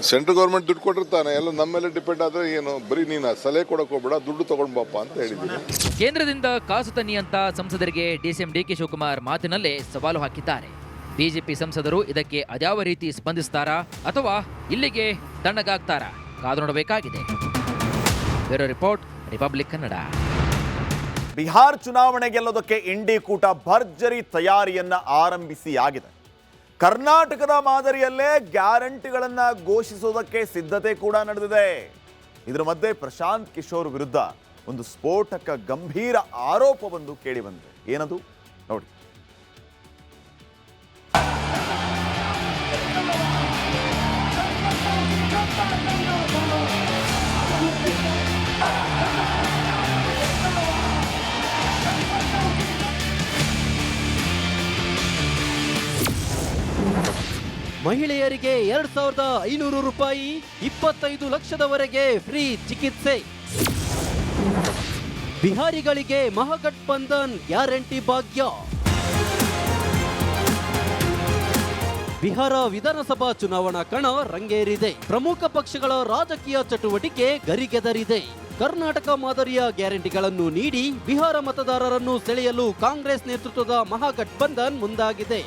S9: ಸೆಂಟ್ರಲ್ ಗೌರ್ಮೆಂಟ್ ದುಡ್ಡು ಕೊಟ್ಟಿರ್ತಾನೆ, ಎಲ್ಲ ನಮ್ಮ ಮೇಲೆ ಡಿಪೆಂಡ್ ಆದರೆ ಏನು, ಬರೀ ನೀನು ಸಲಹೆ ಕೊಡಕ್ಕೆ ಹೋಗ್ಬೇಡ, ದುಡ್ಡು ತಗೊಂಡು ಬಾಪ ಅಂತ ಹೇಳಿದ್ದೀನಿ.
S12: ಕೇಂದ್ರದಿಂದ ಕಾಸು ತನ್ನಿ ಅಂತ ಸಂಸದರಿಗೆ ಡಿಸಿಎಂ ಡಿಕೆ ಶಿವಕುಮಾರ್ ಮಾತಿನಲ್ಲೇ ಸವಾಲು ಹಾಕಿದ್ದಾರೆ. ಬಿಜೆಪಿ ಸಂಸದರು ಇದಕ್ಕೆ ಅದ್ಯಾವ ರೀತಿ ಸ್ಪಂದಿಸ್ತಾರಾ ಅಥವಾ ಇಲ್ಲಿಗೆ ತಣ್ಣಗಾಗ್ತಾರಾ ಕಾದು ನೋಡಬೇಕಾಗಿದೆ. Bureau report, republic Kannada.
S3: Bihar ಚುನಾವಣೆ ಗೆಲ್ಲೋದಕ್ಕೆ ಇಂಡಿ ಕೂಟ ಭರ್ಜರಿ ತಯಾರಿಯನ್ನ ಆರಂಭಿಸಿ ಆಗಿದೆ. ಕರ್ನಾಟಕದ ಮಾದರಿಯಲ್ಲೇ ಗ್ಯಾರಂಟಿಗಳನ್ನ ಘೋಷಿಸೋದಕ್ಕೆ ಸಿದ್ಧತೆ ಕೂಡ ನಡೆದಿದೆ. ಇದರ ಮಧ್ಯೆ ಪ್ರಶಾಂತ್ ಕಿಶೋರ್ ವಿರುದ್ಧ ಒಂದು ಸ್ಫೋಟಕ ಗಂಭೀರ ಆರೋಪವೊಂದು ಕೇಳಿ ಬಂದಿದೆ. ಏನದು ನೋಡಿ.
S16: ಮಹಿಳೆಯರಿಗೆ 2,500 ರೂಪಾಯಿ, 25 ಲಕ್ಷದವರೆಗೆ ಫ್ರೀ ಚಿಕಿತ್ಸೆ. ಬಿಹಾರಿಗಳಿಗೆ ಮಹಾಗಠಬಂಧನ್ ಗ್ಯಾರಂಟಿ ಭಾಗ್ಯ. ಬಿಹಾರ ವಿಧಾನಸಭಾ ಚುನಾವಣಾ ಕಣ ರಂಗೇರಿದೆ. ಪ್ರಮುಖ ಪಕ್ಷಗಳ ರಾಜಕೀಯ ಚಟುವಟಿಕೆ ಗರಿಗೆದರಿದೆ. ಕರ್ನಾಟಕ ಮಾದರಿಯ ಗ್ಯಾರಂಟಿಗಳನ್ನು ನೀಡಿ ಬಿಹಾರ ಮತದಾರರನ್ನು ಸೆಳೆಯಲು ಕಾಂಗ್ರೆಸ್ ನೇತೃತ್ವದ ಮಹಾಗಠಬಂಧನ್ ಮುಂದಾಗಿದೆ.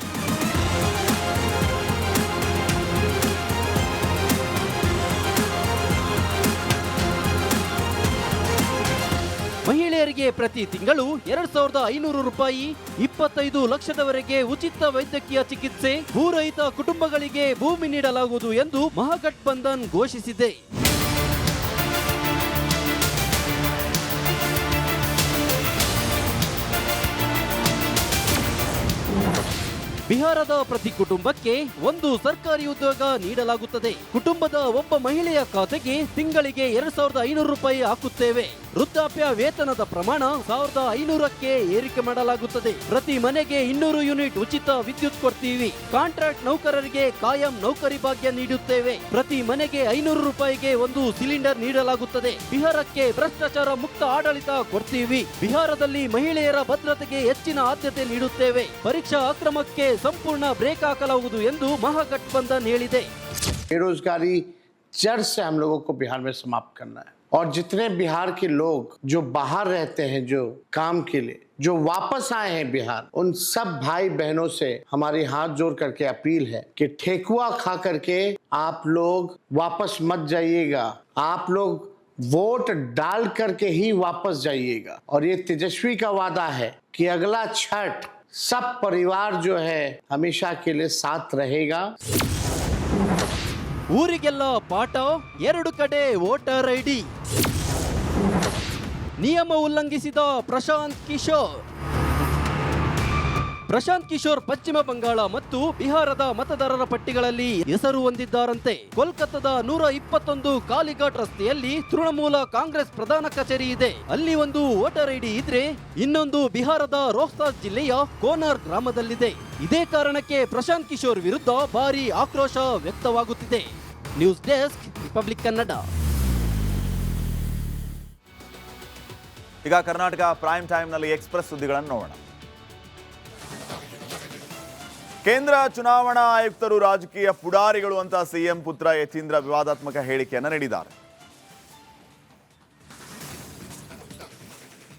S16: ಮಹಿಳೆಯರಿಗೆ ಪ್ರತಿ ತಿಂಗಳು 2,500 ರೂಪಾಯಿ, 25 ಲಕ್ಷದವರೆಗೆ ಉಚಿತ ವೈದ್ಯಕೀಯ ಚಿಕಿತ್ಸೆ, ಭೂರಹಿತ ಕುಟುಂಬಗಳಿಗೆ ಭೂಮಿ ನೀಡಲಾಗುವುದು ಎಂದು ಮಹಾಗಠಬಂಧನ್ ಘೋಷಿಸಿದೆ. ಬಿಹಾರದ ಪ್ರತಿ ಕುಟುಂಬಕ್ಕೆ ಒಂದು ಸರ್ಕಾರಿ ಉದ್ಯೋಗ ನೀಡಲಾಗುತ್ತದೆ. ಕುಟುಂಬದ ಒಬ್ಬ ಮಹಿಳೆಯ ಖಾತೆಗೆ ತಿಂಗಳಿಗೆ 2,500 ರೂಪಾಯಿ ಹಾಕುತ್ತೇವೆ. ವೃದ್ಧಾಪ್ಯ ವೇತನದ ಪ್ರಮಾಣ 1,500ಕ್ಕೆ ಏರಿಕೆ ಮಾಡಲಾಗುತ್ತದೆ. ಪ್ರತಿ ಮನೆಗೆ 200 ಯೂನಿಟ್ ಉಚಿತ ವಿದ್ಯುತ್ ಕೊಡ್ತೀವಿ. ಕಾಂಟ್ರಾಕ್ಟ್ ನೌಕರರಿಗೆ ಕಾಯಂ ನೌಕರಿ ಭಾಗ್ಯ ನೀಡುತ್ತೇವೆ. ಪ್ರತಿ ಮನೆಗೆ 500 ರೂಪಾಯಿಗೆ ಒಂದು ಸಿಲಿಂಡರ್ ನೀಡಲಾಗುತ್ತದೆ. ಬಿಹಾರಕ್ಕೆ ಭ್ರಷ್ಟಾಚಾರ ಮುಕ್ತ ಆಡಳಿತ ಕೊಡ್ತೀವಿ. ಬಿಹಾರದಲ್ಲಿ ಮಹಿಳೆಯರ ಭದ್ರತೆಗೆ ಹೆಚ್ಚಿನ ಆದ್ಯತೆ ನೀಡುತ್ತೇವೆ. ಪರೀಕ್ಷಾ ಅಕ್ರಮಕ್ಕೆ ಸಂಪೂರ್ಣ ಬ್ರೇಕ್ ಹಾಕಲಾಗುವುದು ಎಂದು ಮಹಾಗಠಬಂಧನ್ ಹೇಳಿದೆ.
S17: बेरोजगारी जड़ से हम लोगों को बिहार में समाप्त करना है. और जितने बिहार के लोग जो बाहर रहते हैं जो काम के लिए जो वापस आए हैं बिहार, उन सब भाई बहनों से हमारी हाथ जोड़ करके अपील है कि ठेकुआ खा करके आप लोग वापस मत जाइएगा, आप लोग वोट डाल करके ही वापस जाइएगा। और ये तेजस्वी का वादा है कि अगला छठ सब परिवार जो है हमेशा के लिए साथ रहेगा।
S16: ಊರಿಗೆಲ್ಲ ಪಾಠ, 2 ಕಡೆ ವೋಟರ್ ಐಡಿ. ನಿಯಮ ಉಲ್ಲಂಘಿಸಿದ ಪ್ರಶಾಂತ್ ಕಿಶೋರ್ ಪಶ್ಚಿಮ ಬಂಗಾಳ ಮತ್ತು ಬಿಹಾರದ ಮತದಾರರ ಪಟ್ಟಿಗಳಲ್ಲಿ ಹೆಸರು ಹೊಂದಿದ್ದಾರಂತೆ. ಕೋಲ್ಕತ್ತಾದ 121 ಕಾಲಿಘಾಟ್ ರಸ್ತೆಯಲ್ಲಿ ತೃಣಮೂಲ ಕಾಂಗ್ರೆಸ್ ಪ್ರಧಾನ ಕಚೇರಿ ಇದೆ. ಅಲ್ಲಿ ಒಂದು ವೋಟರ್ ಐಡಿ ಇದ್ರೆ ಇನ್ನೊಂದು ಬಿಹಾರದ ರೋಹ್ತಾಸ್ ಜಿಲ್ಲೆಯ ಕೋನಾರ್ ಗ್ರಾಮದಲ್ಲಿದೆ. ಇದೇ ಕಾರಣಕ್ಕೆ ಪ್ರಶಾಂತ್ ಕಿಶೋರ್ ವಿರುದ್ಧ ಭಾರಿ ಆಕ್ರೋಶ ವ್ಯಕ್ತವಾಗುತ್ತಿದೆ. News desk, republic Kannada.
S3: ಈಗ ಕರ್ನಾಟಕ ಪ್ರೈಮ್ ಟೈಮ್ನಲ್ಲಿ ಎಕ್ಸ್ಪ್ರೆಸ್ ಸುದ್ದಿಗಳನ್ನು ನೋಡೋಣ. ಕೇಂದ್ರ ಚುನಾವಣಾ ಆಯುಕ್ತರು ರಾಜಕೀಯ ಪುಡಾರಿಗಳು ಅಂತ ಸಿಎಂ ಪುತ್ರ ಯತೀಂದ್ರ ವಿವಾದಾತ್ಮಕ ಹೇಳಿಕೆಯನ್ನು ನೀಡಿದ್ದಾರೆ.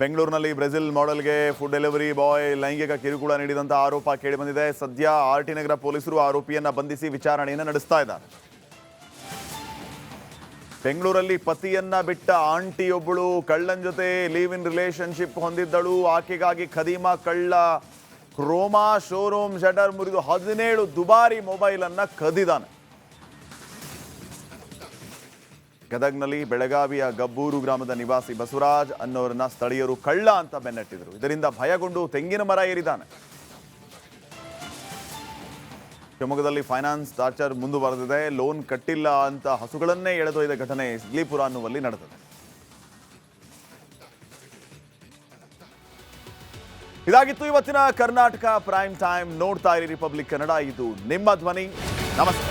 S3: ಬೆಂಗಳೂರಿನಲ್ಲಿ ಬ್ರೆಜಿಲ್ ಮಾಡೆಲ್ಗೆ ಫುಡ್ ಡೆಲಿವರಿ ಬಾಯ್ ಲೈಂಗಿಕ ಕಿರುಕುಳ ನೀಡಿದಂಥ ಆರೋಪ ಕೇಳಿಬಂದಿದೆ. ಸದ್ಯ ಆರ್ಟಿ ನಗರ ಪೊಲೀಸರು ಆರೋಪಿಯನ್ನ ಬಂಧಿಸಿ ವಿಚಾರಣೆಯನ್ನು ನಡೆಸ್ತಾ ಇದ್ದಾರೆ. ಬೆಂಗಳೂರಲ್ಲಿ ಪತಿಯನ್ನ ಬಿಟ್ಟ ಆಂಟಿಯೊಬ್ಬಳು ಕಳ್ಳನ ಜೊತೆ ಲಿವ್ ಇನ್ ರಿಲೇಶನ್ಶಿಪ್ ಹೊಂದಿದ್ದಳು. ಆಕೆಗಾಗಿ ಖದೀಮಾ ಕಳ್ಳ ಕ್ರೋಮಾ ಶೋರೂಮ್ ಶಟರ್ ಮುರಿದು 17 ದುಬಾರಿ ಮೊಬೈಲ್ ಅನ್ನ ಕದಿದಾನೆ. ಗದಗ್ನಲ್ಲಿ ಬೆಳಗಾವಿಯ ಗಬ್ಬೂರು ಗ್ರಾಮದ ನಿವಾಸಿ ಬಸವರಾಜ್ ಅನ್ನೋರನ್ನ ಸ್ಥಳೀಯರು ಕಳ್ಳ ಅಂತ ಬೆನ್ನಟ್ಟಿದ್ರು. ಇದರಿಂದ ಭಯಗೊಂಡು ತೆಂಗಿನ ಮರ ಏರಿದ್ದಾನೆ. ಶಿವಮೊಗ್ಗದಲ್ಲಿ ಫೈನಾನ್ಸ್ ಟಾರ್ಚರ್ ಮುಂದುವರೆದಿದೆ. ಲೋನ್ ಕಟ್ಟಿಲ್ಲ ಅಂತ ಹಸುಗಳನ್ನೇ ಎಳೆದೊಯ್ದ ಘಟನೆ ಸಿಗ್ಲಿಪುರ ಅನ್ನುವಲ್ಲಿ ನಡೆದಿದೆ. ಇದಾಗಿತ್ತು ಇವತ್ತಿನ ಕರ್ನಾಟಕ ಪ್ರೈಮ್ ಟೈಮ್. ನೋಡ್ತಾ ಇರಿ ರಿಪಬ್ಲಿಕ್ ಕನ್ನಡ, ಇದು ನಿಮ್ಮ ಧ್ವನಿ. ನಮಸ್ತೆ.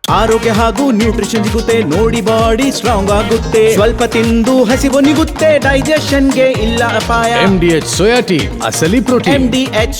S1: ಆರೋಗ್ಯ ಹಾಗೂ ನ್ಯೂಟ್ರಿಷನ್ ಸಿಗುತ್ತೆ, ನೋಡಿ ಬಾಡಿ ಸ್ಟ್ರಾಂಗ್ ಆಗುತ್ತೆ. ಸ್ವಲ್ಪ ತಿಂದು ಹಸಿವು ನಿಗುತ್ತೆ, ಡೈಜೆಷನ್ಗೆ ಇಲ್ಲ ಅಪಾಯ.
S2: MDH ಸೋಯಾ ಟೀ, ಅಸಲಿ ಪ್ರೋಟೀನ್.
S1: MDH